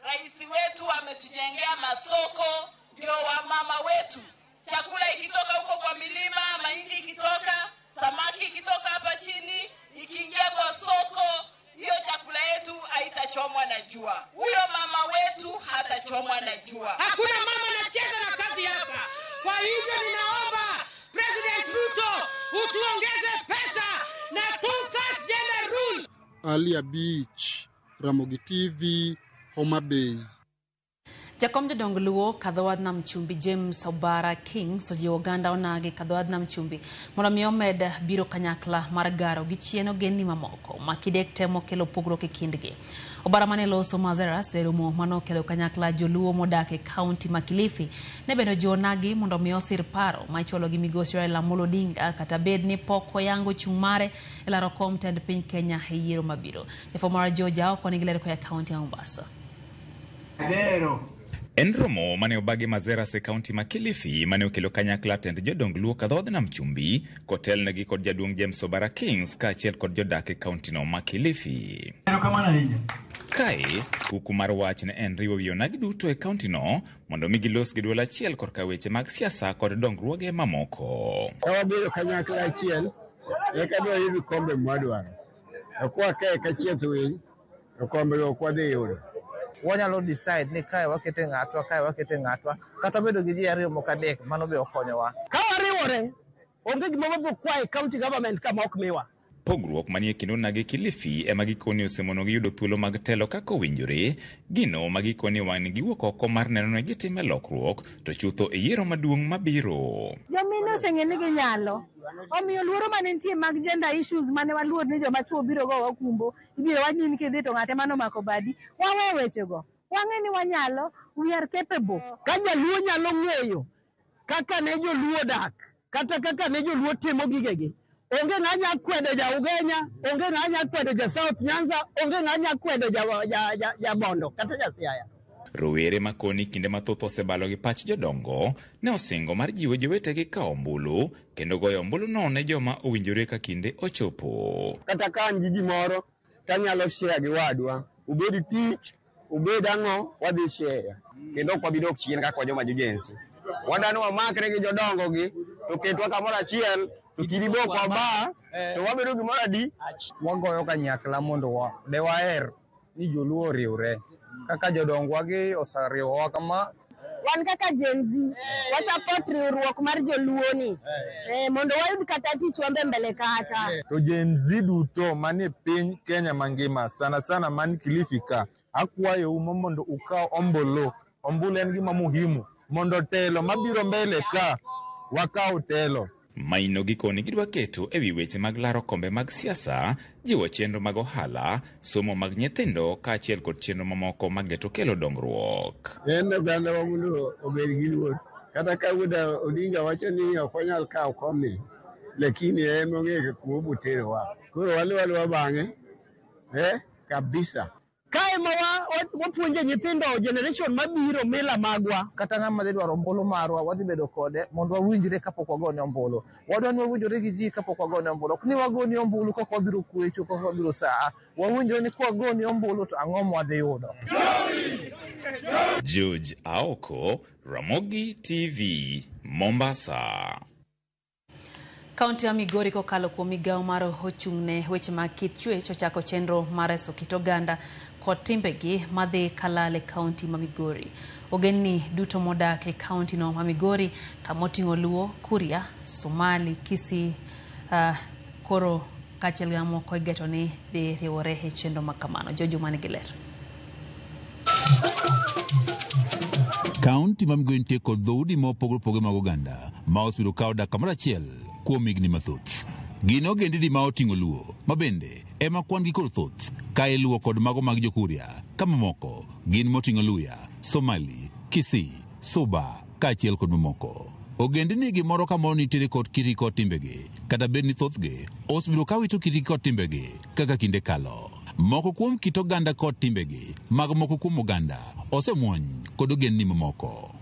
rais wetu ametujengea masoko, ndio wamama wetu chakula ikitoka huko kwa milima, mahindi ikitoka, samaki ikitoka hapa chini, ikiingia kwa soko, hiyo chakula yetu haitachomwa na jua. Huyo mama wetu hatachomwa na jua. Hakuna mama anacheza na kazi hapa. Kwa hivyo ninaomba President Ruto utuongeze pesa na 2/3 gender rule. Alia Beach, Ramogi TV, Homa Bay. Jakom jodong Luo kadhoad nam chumbi James Obara King soji oganda onagi kadhoad nam chumbi mondo mi omed biro kanyakla mar garo gi chieno genni mamoko makidek temo kelo pogruok e kindgi. Obara mane loso mazera serumo mano kelo kanyakla joluo modake county ma Kilifi ne beno jonagi mondo mi osir paro ma ichwalo gi migosi Raila Amolo Odinga kata bed ni poko yango chung mare elaro kom tend piny Kenya e yiero mabiro. Jafomara Georgia okoni gilero kwa county ya Mombasa. En romo mane obagi mazera se county ma Kilifi mane okelo kanyakla tend jodong Luo kadhood nam chumbi kotel negi kod jaduong James Obara Kings ka achiel kod jodak e county no ma Kilifi. Kae kuku mar wach ne en riwo wionagi duto e county no mondo mi gilos gi duol achiel korka weche mag siasa kod dongruoge mamoko. Wabiro kanyakla achiel eka dwa yudo kombe mwadwaro. Kwa kae kachieth winy to kombe go kwa dhi yudo. Wanyalo decide ni kae wakete ng'atwa kata bedo gi ji ariyo moko adek mano be okonyowa. Ka wariwore onge gima wabiro kwayo county government kama ok miwa. Pogruok manie kind nagi Kilifi ema gikoni osemono gi yudo thuolo mag telo kaka owinjore, gino magikoni wan giwuok oko mar neno ne gitime lokruok to chutho e yiero maduong' mabiro. Jomine oseng'e ni ginyalo. Omiyo luoro mane nitie mag gender issues mane waluor ni joma chuo biro go wakumbo, ibiro wachni ni kidhi to ng'ate mano mako badi. Wawe wechego. Wang'e ni wanyalo, we are capable. Ka jaluo nyalo ng'eyo kaka ne joluo dak, kata kaka ne joluo timo gigegi. Onge ng'anya kwedo ja Ugenya, onge ng'anya kwedo ja South Nyanza, onge ng'anya kwedo ja Bondo, kata ja Siaya. Rowere makoni kinde mathoth osebalo gi pach jodongo ne osingo mar jiwo jowetegi ka ombulu kendo goyo ombulu no ne joma owinjore ka kinde ochopo. Kata ka an gi gimoro tanyalo share gi wadwa, ubedi tich, ubedi ang'o, wadhi share. Kendo ok wabidok chien kaka joma jojensi. Wadano wamakre gi jodongo gi to ketwa kamoro achiel to kidibok waba to wabedo gimoro adi Wagoyo kanyakla mondo de waher ni joluo riwre kaka jodongwa gi osariwowa kama. Wan kaka Gen Z wasupport riwruok mar joluo ni mondo wayud kata tich wambe mbele kacha. To Gen Z duto manie piny Kenya mangima sana man Kilifi ka akwayo mondo ukaw ombulu. Ombulu en gima muhimu mondo telo mabiro mbele ka wakaw telo. Maino gikoni gidwa keto ewi weche mag laro kombe mag siasa, jiwo chenro mag ohala, somo mag nyithindo ka achiel kod chenro mamoko mageto kelo dongruok. En oganda wa mondo obed gi luor. Kata ka Odinga wacho ni ok wanyal kawo komni, lakini en ong'eyo kuma obuterowa. Koro wale bang'e kabisa. Kae ma wapuonje nyithindo generation mabiro mila magwa. Kata ng'ama dhi dwaro ombulu marwa wadhi bedo kode mondo wawinjre kapok wagone ombulu. Wadwa ni wawinjore gi ji kapok wagone ombulu. Ok ni wagoni ombulu kaka wabiro kwecho, kaka wabiro saa. Wawinjore ni kwa wagoni ombulu to ang'o mwadhi yudo. George Aoko, Ramogi TV, Mombasa. Kaunti ya Migori kokalo kuom migawo mar ochung'ne weche mag kit chwech ochako chenro mar reso kit oganda kod timbegi madhi kalale kaunti ma Migori. Ogendni duto modak e kaunti no ma Migori kamoting'o Luo, Kuria, Somali, Kisii koro kaachiel gi mamoko igeto ni dhi riwore e chenro makamano. Jojo Manigiler. Kaunti ma Migori nitie kod dhoudi mopogore mag oganda ma osebiro kawo dak kamoro achiel kuom higni mathoth. Gin ogendni ma oting'o Luo, ma bende ema kwan gi kod thoth, kae Luo kod mago mag Jokuria, ka mamoko gin moting'o Luya, Somali, Kisii, Suba, kaachiel kod mamoko. Ogendni gimoro ka moro nitiere kod kiti kod timbegi, kata bed ni thothgi osebiro ka wito kiti kod timbegi kaka kinde kalo. Moko kuom kit oganda kod timbegi mag moko kuom oganda osemuony kod ogendni mamoko.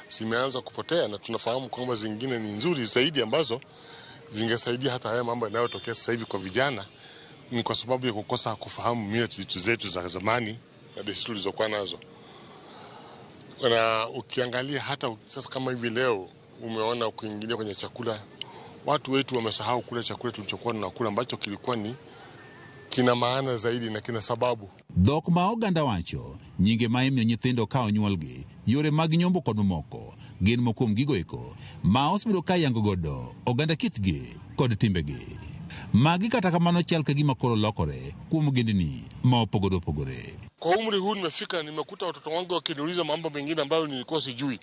Zimeanza kupotea na tunafahamu kwamba zingine ni nzuri zaidi ambazo zingesaidia hata haya mambo yanayotokea sasa hivi kwa vijana, ni kwa sababu ya kukosa kufahamu mila zetu za zamani na desturi tulizokuwa nazo. Na ukiangalia hata sasa kama hivi leo umeona ukiingilia kwenye chakula, watu wetu wamesahau kula chakula tulichokuwa tunakula ambacho kilikuwa ni kina maana zaidi na kina sababu. Dhok ma oganda wacho nyinge ma imiyo nyithindo ka onyuolgi, yore mag nyombo kod mamoko gin mokuom gigo eko ma osebedo ka yango godo oganda kitgi kod timbegi. Magi kata kamano chal ka gima koro lokore kuom ogendini ma opogore opogore. Kwa umri huu nimefika, nimekuta watoto wangu wakiniuliza mambo mengine ambayo nilikuwa sijui.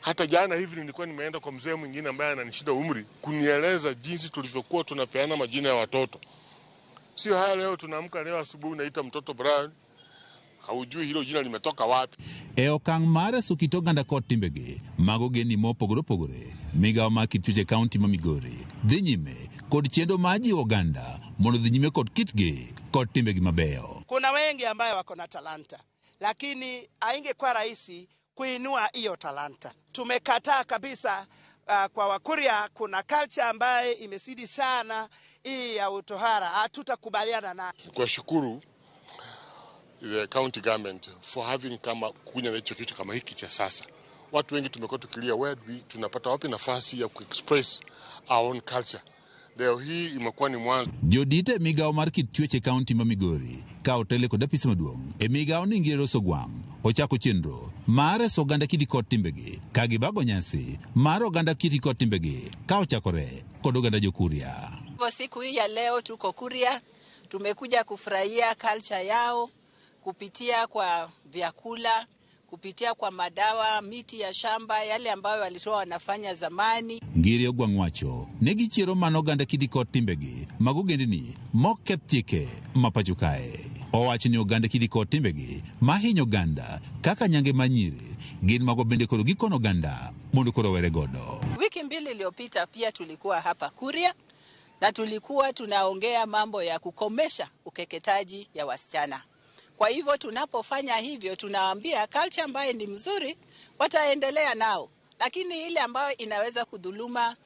Hata jana hivi nilikuwa nimeenda kwa mzee mwingine ambaye ananishida umri kunieleza jinsi tulivyokuwa tunapeana majina ya watoto. Sio haya leo tunaamka leo asubuhi unaita mtoto Brian, haujui hilo jina limetoka wapi. E okang' mare sukito ganda kod timbegi mago geni mopogore opogore, migawo ma Kitchuche County ma Migori dhi nyime kod chendo maji oganda mondo dhi nyime kod kitgi kod timbegi mabeyo. Kuna wengi ambayo wako na talanta, lakini haingekuwa rahisi kuinua hiyo talanta. Tumekataa kabisa. Kwa Wakuria kuna culture ambaye imesidi sana hii ya utohara, hatutakubaliana na. Kwa shukuru the county government for having kuja na hicho kitu kama hiki cha sasa. Watu wengi tumekuwa tukilia tunapata wapi nafasi ya kuexpress our own culture. Leo hii imekuwa ni mwanzo. Jodite migawo mar Kitchuche County ma Migori ka otele kod apisa maduong' e migawo ni Ngire Sogwang' ochako chenro mar oganda kiti kod timbegi ka gibago nyasi mar oganda kiti kod timbegi ka ochakore kod oganda Jokuria. Siku hii ya leo tuko Kuria, tumekuja kufurahia culture yao kupitia kwa vyakula, kupitia kwa madawa, miti ya shamba, yale ambayo walitoa wanafanya zamani. Ngire Ogwang' wacho negi chiero mano oganda kiti kod timbegi mago gendini moketh chike mapacho kae. Owacho ni oganda kiti kod timbegi mahinyo oganda kaka nyange manyiri gin mago bende koro gikono oganda mondo koro were godo. Wiki mbili iliyopita pia tulikuwa hapa Kuria na tulikuwa tunaongea mambo ya kukomesha ukeketaji ya wasichana. Kwa hivyo tunapofanya hivyo tunawaambia culture ambayo ni mzuri wataendelea nao, lakini ile ambayo inaweza kudhuluma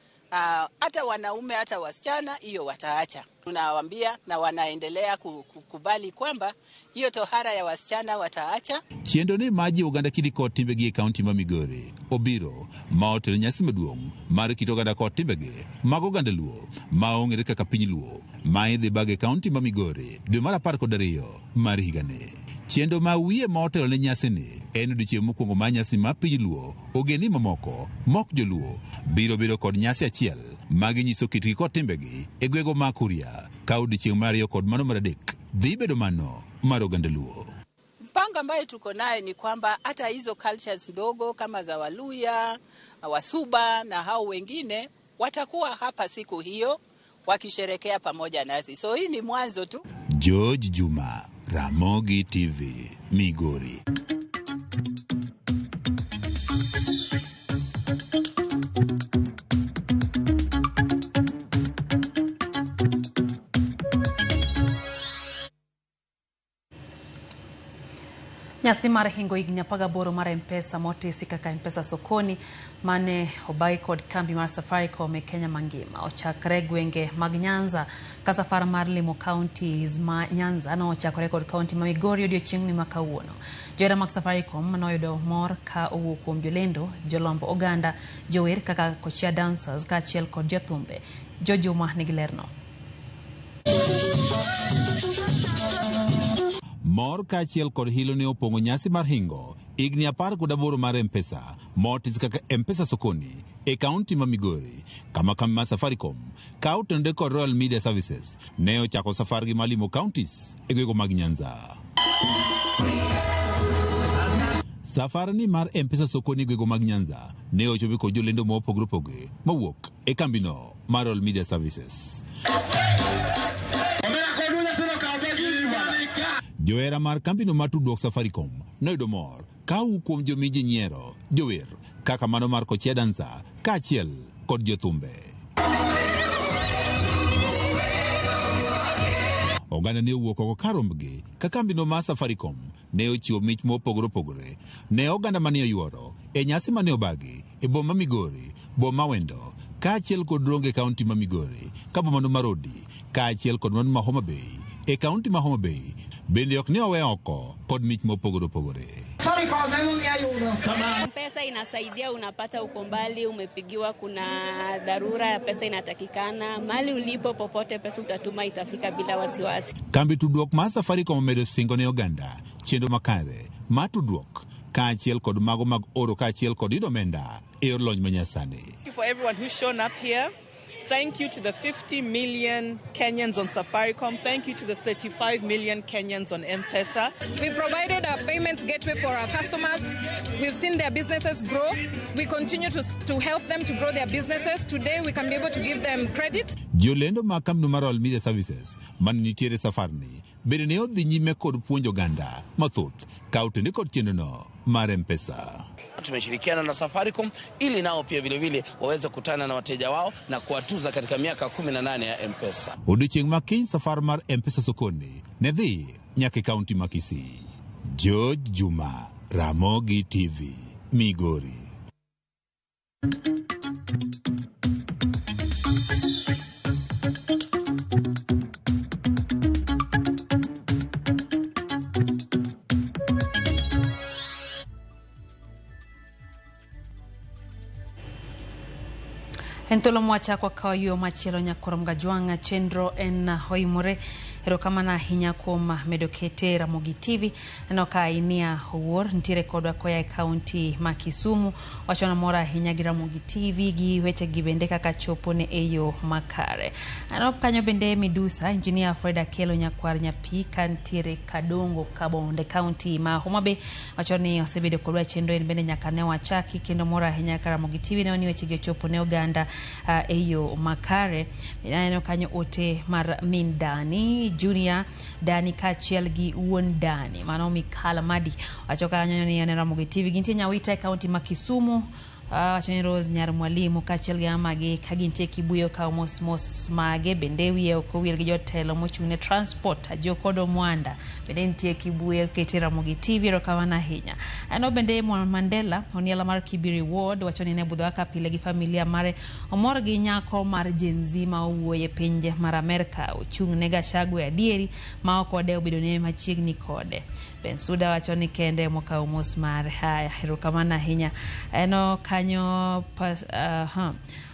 hata wanaume hata wasichana hiyo wataacha. Tunawaambia na wanaendelea kukubali kwamba hiyo tohara ya wasichana wataacha. Chiendo ni maji oganda kiti kod timbegi e kaunti ma Migori obiro ma otelo nyasi maduong' mar kit oganda kod timbegi mag oganda Luo ma ong'ere kaka piny Luo ma idhi bag e kaunti ma Migori dwe mar 12 mar higani. Chiendo ma wiye ma otelo ne nyasi ni en odiechieng' mokwongo mar nyasi ma piny Luo ogeni mamoko mok joluo biro kod nyasi achiel ma ginyiso kitgi kod timbegi e gwego ma Kuria ka odiechieng' mar 2 kod mano mar 3 dhi bedo mano mar oganda Luo. Mpango ambayo tuko nayo ni kwamba hata hizo cultures ndogo kama za Waluya, Wasuba na hao wengine watakuwa hapa siku hiyo wakisherekea pamoja nasi. So hii ni mwanzo tu. George Juma, Ramogi TV, Migori. Nyasi mar hingo higni 18 mar M-Pesa motisi kaka M-Pesa sokoni mane obai kod kambi mar Safaricom e Kenya mangima ochakre gwenge mag Nyanza ka safar mar limo counties ma Nyanza no ochakore kod county ma Migori odiochieng'ni ma kawuono. Johera mag Safaricom noyudo mor ka owuok kuom jolendo, jolombo oganda, jower kaka Kochia dancers ka achiel kod jothumbe. Jojuma nigi lerno. Mor ka achiel kod hilo ne opong'o nyasi mar hingo higni 18 mar M-Pesa motis kaka M-Pesa sokoni e kaunti ma Migori kama kambi mar Safaricom ka otende kod Royal Media Services ne ochako safar gi malimo counties e gwego mag Nyanza. Safar ni mar M-Pesa sokoni gwego mag Nyanza ne ochopo kod jolendo mopogore opogore mawuok e kambino mar Royal Media Services. Joera mar kambino mar tudruok Safaricom noyudo mor ka owuok kuom jomije nyiero, jower kaka mano mar Kochia dancer ka achiel kod jothumbe. Oganda ne owuok oko ka rombgi ka kambino mar Safaricom ne ochiwo mich mopogore opogore ne oganda mane oyuoro e nyasi mane obagi e boma Migori, boma Wendo ka achiel kod Ronge kaunti ma Migori, ka boma no Marodi ka achiel kod mano ma Homa Bay e kaunti ma Homa Bay bende ok ne owe oko kod mich mopogore opogore. Pesa inasaidia, unapata uko mbali, umepigiwa, kuna dharura ya pesa inatakikana, mali ulipo popote pesa utatuma itafika bila wasiwasi. Kambi tudruok mar Safaricom omedo singo ne oganda chendo makare ma tudruok ka achiel kod mago mag oro ka achiel kod yudo omenda e yor lony manyasani. For everyone who's shown up here, Thank you to the 50 million Kenyans on Safaricom. Thank you to the 35 million Kenyans on M-Pesa. We provided a payments gateway for our customers. We've seen their businesses grow. We continue to help them to grow their businesses. Today, we can be able to give them credit. Jolendo makam numarol media services man nitiere safarni bende ne odhi nyime kod puonjo ganda mathoth kautende kod chendono mar M-Pesa. Tumeshirikiana na Safaricom ili nao pia vile vile waweze kutana na wateja wao na kuwatuza katika miaka 18 ya M-Pesa. Odiochieng' makin safar mar M-Pesa sokoni ne dhi nyaka kaunti ma Kisii. George Juma, Ramogi TV, Migori. Entolo mwacha kwa kawayo machielo nyakorom gajwanga chendro en hoimore erokamana hinya kuom medokete Ramogi TV enoka inia owuor ntiere kodwa koya e kaunti ma Kisumu wachona mora hinya gi Ramogi TV gi weche gi bende kaka chopo ne eyo makare anop kanyo bende Midusa engineer Freda Kelo nyakwar nyapi kantiere Kadongo Kabonde kaunti ma Homabay wachoni osebedo kodwa chendo en bende nyaka ne wachaki kendo mora hinya ka Ramogi TV ne oni weche gi chopo ne oganda eyo makare eno kanyo ote mar min Dani Junior Dani kachiel gi wuon Dani mano Mikala Madi wachoka nyoni ne Ramogi TV gintie nyawita kaunti ma Kisumu Wachani Rose nyar mwalimu kachiel gi amagi kagintie Kibuyo ka mos mage bende wiye okowil gi jotelo mochune transport ajokodo Mwanda bende ntie Kibuyo kete Ramogi TV erokamana hinya ano bende Mandela oniela mar Kibiri Ward wachoni ne budho aka pile gi familia mare omor gi nyako mar Genzi ma owuoye pinje mar Amerika ochung' ne Gachagua adieri ma okode obedo ne machiegni kode Bensuda wachoni kende moka mos mare haya erokamana hinya eno kanyo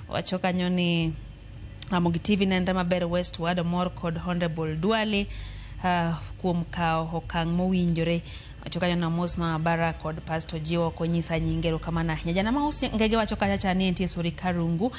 wacho kanyo ni Ramogi TV nenda maber Westward mor kod Honorable Duale kuom kao okang' mowinjore wacho kanyo na mos mabara kod Pastor Jiwo konyisa nyingero kamana hinya jana mausi ngege wacho kacha ni entie Sori Karungu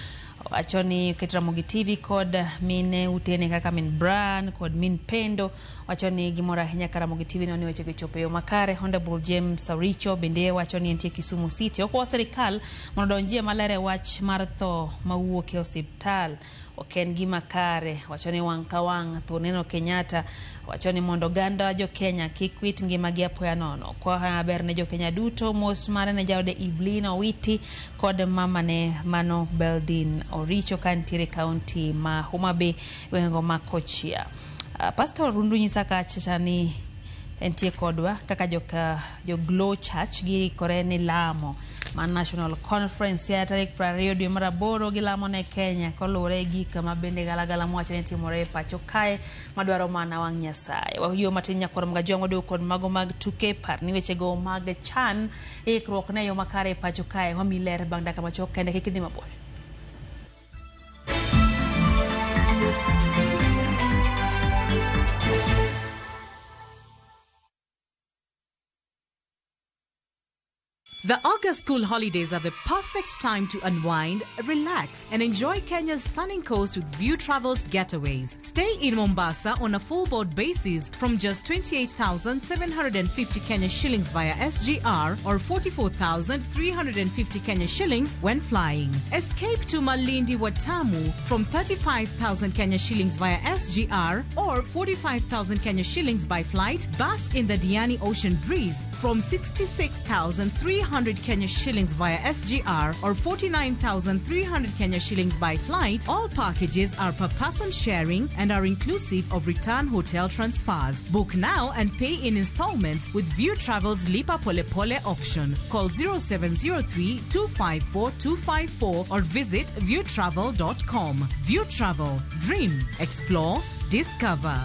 wachoni ketra Ramogi TV kod mine utene kaka min Bran kod min Pendo wachoni gimora hinya ka Ramogi TV noni weche gichopo yo makare Honorable James Sauricho bende wachoni entie Kisumu City okwa serikal monodonjie malere wach mar tho mawuok e osiptal oken gima kare wachoni wang' wang' tho neno Kenyatta wachoni mondo ganda jo Kenya kikwit ngima gi apoya nono kwa haber ne jo Kenya duto mos mare ne jawde Evelyn Owiti kod mama ne Mano Beldin Oricho kantire kaunti ma Homabay wengo makochia Pastor Rundu nyisaka chachani entie kodwa kaka jo Glow Church gi koreni lamo man National Conference ya tarik prario dwe maraboro gi lamo ne Kenya kolure gi kama bende galagala mwacho entie more pacho kae madwaro mana wang' Nyasaye wahuyo matin nyakorom gajwango do kod mago mag tuke par ni weche go mag chan krok ne yo makare pacho kae wamiler bang' daka macho kende kikidhi mabor The August school holidays are the perfect time to unwind, relax, and enjoy Kenya's stunning coast with View Travel's getaways. Stay in Mombasa on a full board basis from just 28,750 Kenya shillings via SGR or 44,350 Kenya shillings when flying. Escape to Malindi Watamu from 35,000 Kenya shillings via SGR or 45,000 Kenya shillings by flight. Bask in the Diani Ocean Breeze from 66,300 Kenya shillings via SGR or 49,300 Kenya shillings by flight. All packages are per person sharing and are inclusive of return hotel transfers. Book now and pay in installments with View Travel's Lipa Pole Pole option. Call 0703 254 254 or visit viewtravel.com. View Travel. Dream. Explore. Discover.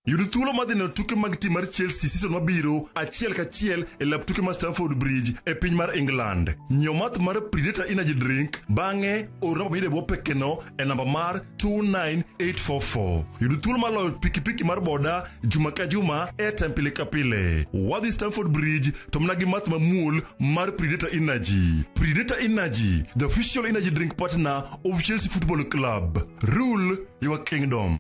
Yudo thuolo madhino tuke mag tim mar Chelsea season mabiro 1-1 e lap tuke mar Stamford Bridge e piny mar England. Nyiew math mar Predator Energy Drink bang'e or namba mide bwo pekeno e namba mar 29844. Yudo thuolo mar loyo pikipiki mar boda juma ka juma airtime pile ka pile. Wadhi Stamford Bridge to mna gi math mamuol mar Predator Energy. Predator Energy, the official energy drink partner of Chelsea Football Club. Rule your kingdom.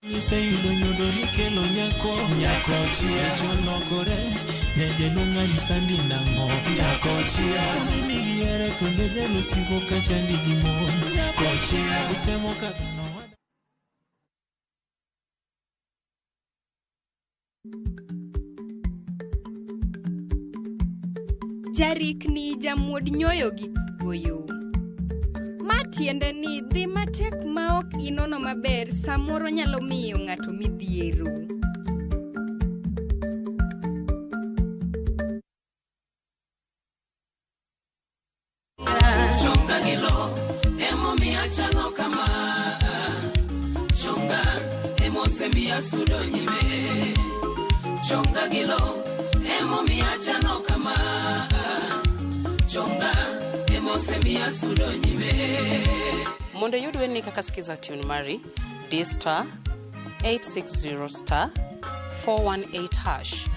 Iseyudo nyudo nikelo nyako chia jolokore nyeje lung'ani sandi nang'o nyako chia miriere konde jalo siko kachandi gimon nyako chia utemo kadhano. Jarikni jamuod nyoyo gi goyo. Matiende ni dhi matek maok inono maber samoro nyalo miyo ng'ato midhiero. Chonga gilo emo miya chalo kama chonga emo semia sudo nyime. Chonga gilo emo miya chalo kama chonga semia sudo nyime. Mondo yudwe ni kaka skiza tune mari D*860*418 #.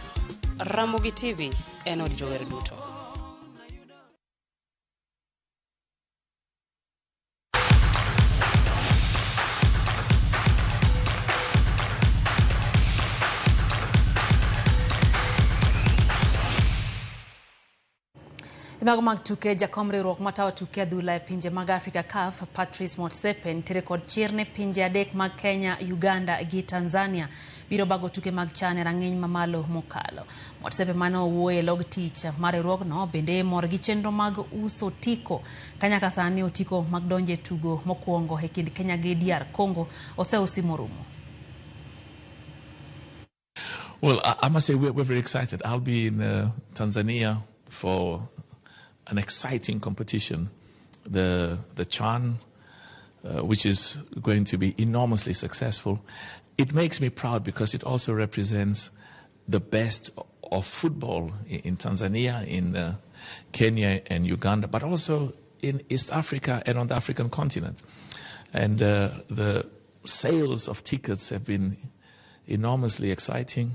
Ramogi TV enod jower duto. Imago mag tuke jakom riwruok matawa tuke adhula e pinje mag Afrika CAF Patrice Motsepe nitiere kod chirne pinje adek mag Kenya, Uganda gi Tanzania biro bago tuke mag CHAN e rang'iny mamalo mokalo. Motsepe mano owuoye log tich mar riwruogno bende mor gi chenro mag uso otiko kanyaka sani otiko mag donje tugo mokwongo e kind Kenya gi DR Congo oseusi morumo. Well, I must say we're very excited. I'll be in Tanzania for an exciting competition, the CHAN, which is going to be enormously successful. It makes me proud because it also represents the best of football in Tanzania, in Kenya and Uganda, but also in East Africa and on the African continent. And the sales of tickets have been enormously exciting.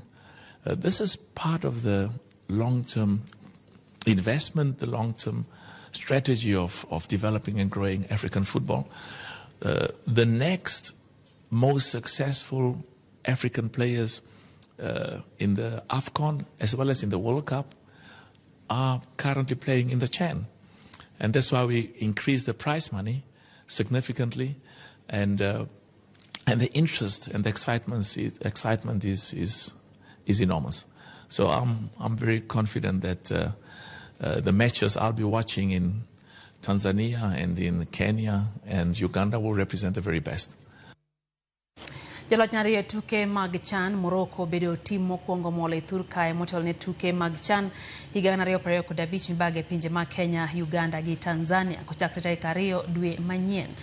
This is part of the long-term investment, the long-term strategy of developing and growing African football. The next most successful African players in the AFCON as well as in the World Cup are currently playing in the CHAN. And that's why we increased the prize money significantly, and the interest and the excitement is enormous. So I'm very confident that the matches I'll be watching in Tanzania and in Kenya and Uganda will represent the very best. Jaloch nyariyo tuke mag CHAN Morocco bedo tim mokwongo mole Thurkae motelo ne tuke mag CHAN higa 2025 mibage pinje mag Kenya, Uganda gi Tanzania kochakre tarik 2 dwe manyien.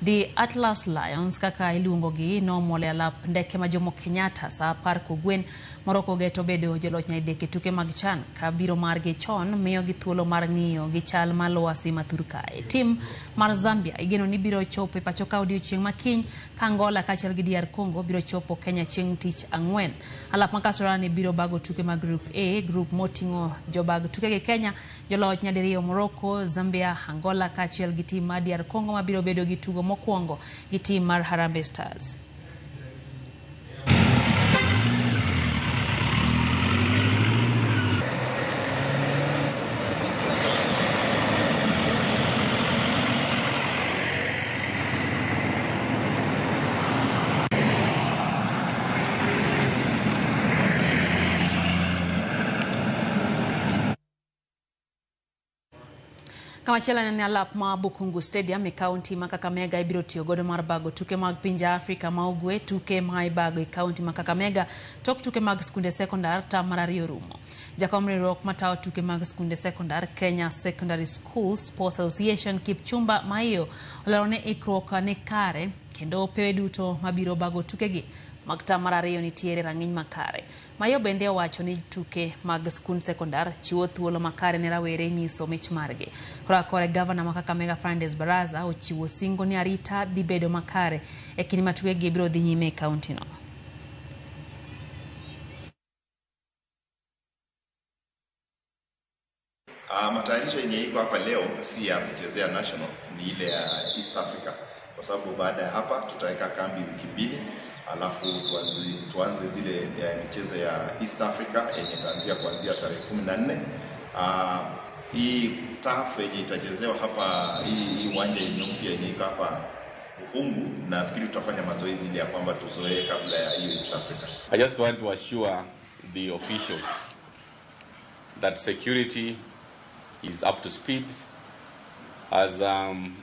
The Atlas Lions kaka iluongo gi nomole alap ndeke ma Jomo Kenyatta sa par kogwen Morocco geto bedo joloch nyadek tuke mag CHAN ka biro margi chon miyo gi thuolo mar ng'iyo gi chal mar lwasi ma Thurkae. Tim mar Zambia igeno ni biro chopo pacho ka odiechieng' makiny ka Angola kaachiel gi DR Congo biro chopo Kenya chieng' tich ang'wen. Alap ma Kasarani biro bago tuke mag Group A, group moting'o jobag tuke gi Kenya, joloch nyadiriyo Morocco, Zambia, Angola kaachiel gi tim mar DR Congo ma biro bedo gi tugo mokwongo gi tim mar Harambee Stars. Kama chela ni alap ma Bukungu Stadium e county ma Kakamega ibiro tiyo godo mar bago tuke mag pinje Afrika ma ugwe tuke ma ibago e county ma Kakamega tok tuke mag skunde sekondar ta mar 2 rumo. Jakom riwruok matawo tuke mag skunde sekondar Kenya Secondary School Sports Association Kipchumba Maiyo olero ne ikruok ne kare kendo pewe duto mabiro bago tukegi magta mar ariyo nitiere rang'iny makare. Mayo bende owacho ni tuke mag skund sekondar chiwo thuolo makare ne rawere nyiso mich margi. Kore gavana ma Kakamega Fernandes Baraza ochiwo singo ni arita dhi bedo makare e kinde ma tukegi biro dhi nyime e kaunti no. Matayarisho yenye iko hapa leo si ya kuchezea national, ni ile ya East Africa, kwa sababu baada ya hapa tutaweka kambi wiki mbili, alafu tuanze zile michezo ya East Africa yenye itaanzia kuanzia tarehe 14. Hii turf yenye itachezewa hapa, hii uwanja yenye iko hapa Uhungu, nafikiri tutafanya mazoezi ile ya kwamba tuzoee kabla ya hiyo East Africa. I just want to assure the officials that security is up to speed. As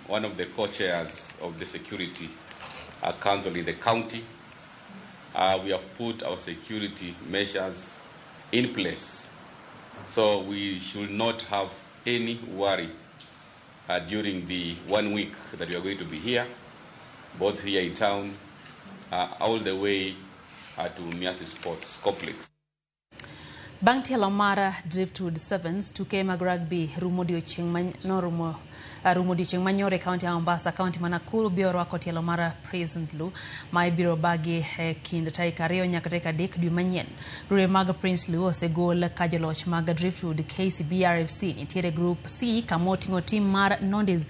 one of the co-chairs of the security council in the county, we have put our security measures in place, so we should not have any worry during the 1 week that we are going to be here, both here in town, all the way to Miasi Sports Complex. Bang' tielo mar Driftwood Sevens, tuke mag rugby rumo odiechieng' manyore kaunti ya Mombasa, kaunti ma Nakuru biro rwako tielo mar Present Lu ma ibiro bagi kind tarik 2 nyaka tarik 3 dwe manyien. Grube mag Prince Lu osegol ka joloch mag Driftwood KCB RFC nitiere Group C kama oting'o tim mar Nondis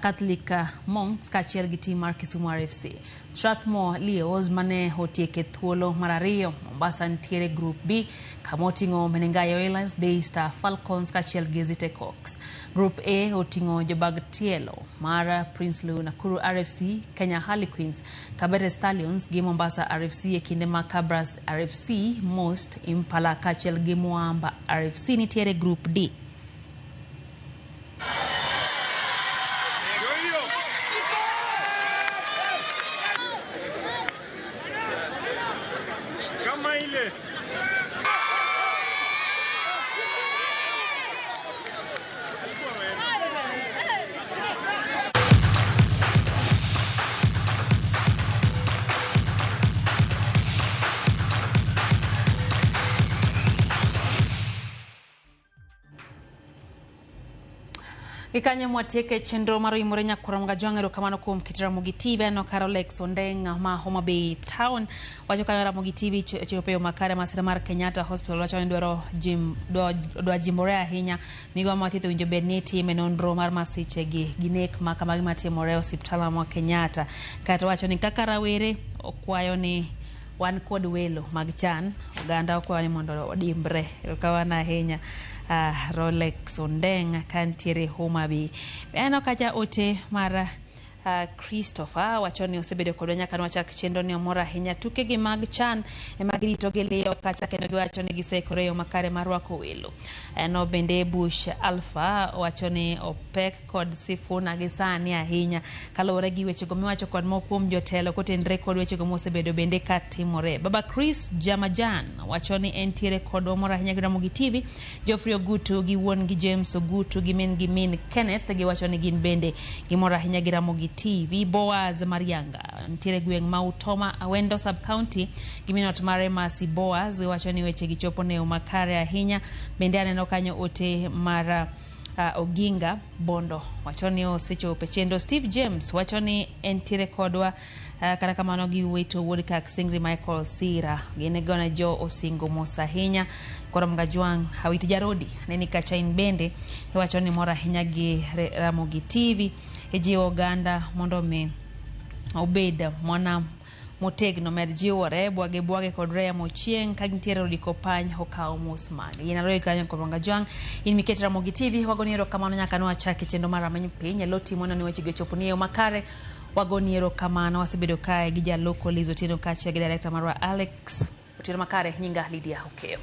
Catholic Monks kaachiel gi tim mar Kisumu RFC. Strathmore Leos mane otieke thuolo mar 2. Mombasa nitiere Group B kama oting'o Menengai Oilers, Daystar Falcons kaachiel gi Zite Cox. Group A oting'o jobag tielo mar Prince Lu, Nakuru RFC, Kenya Harlequins, Kabete Stallions gi Mombasa RFC e kinde ma Kabras RFC, Most Impala kaachiel gi Mwamba RFC nitiere Group D. Gikanye mwatieke chenro maro imore nyakuram gajwang'ero kamano kuom kitira Ramogi TV no Carolex Ondeng ma Homa Bay Town wacho kamera Ramogi TV chopeyo makare masira mar Kenyatta Hospital wacho ni dwaro jimbore ahinya migo mathietho winjo bedni time nonro mar masiche gi nek ma kamagi matimore osiptal ma Kenyatta kata wacho ni kaka rawere okwayo ni wan kod welo mag chan oganda okwayo ni mondo odimbre kawana ahinya Rolex Ondeng kantiere Homa Bay. Eno kaja ote mara Christopher wachoni osebedo kodwa nyaka nwachak chenro ni omora ahinya tuke gi mag chan emagirito geleo kacha kendo giwachoni gisekore yo makare marwako welo. Eno bende Bush Alpha wachoni opek kod Sifuna gisani ahinya kalore gi weche go miwacho kod mokuom jotelo kotendre kod weche go mosebedo bende katimore. Baba Chris Jamajan wachoni entiere kod omora ahinya gi Ramogi TV. Geoffrey Ogutu gi wuon gi James Ogutu gi min Kenneth gi wachoni gin bende gimora ahinya gi Ramogi TV. Boaz Marianga ntiere gweng' ma Utoma Awendo sub county giminot mare Masi Boaz wachoni weche gichopo ne makare ahinya bende aneno kanyo ote mara Oginga Bondo wachoni osechope chendo. Steve James wachoni entiere kodwa kata kamano gi weto wuod kak Singri Michael Sira gine gona jo osingo mosahinya kora mgajwang hawiti jarodi neni kachain bende wachoni mora hinya gi Ramogi TV eji oganda mondo me obeda mwana motegno med jiwore bwage kod rea mochieng kagintiere odiko pany hokao musmag ina royo kanyo kod mgajwang in miketi Ramogi TV wagoniero kamano nyaka no achake chendo mara manyi piny loti mona ni weche gechoponie makare wagoniero kamano wasebedo kae gi ja local Liz Otieno kacha gi director marwa Alex Otieno makare nyinga Lydia Okeo.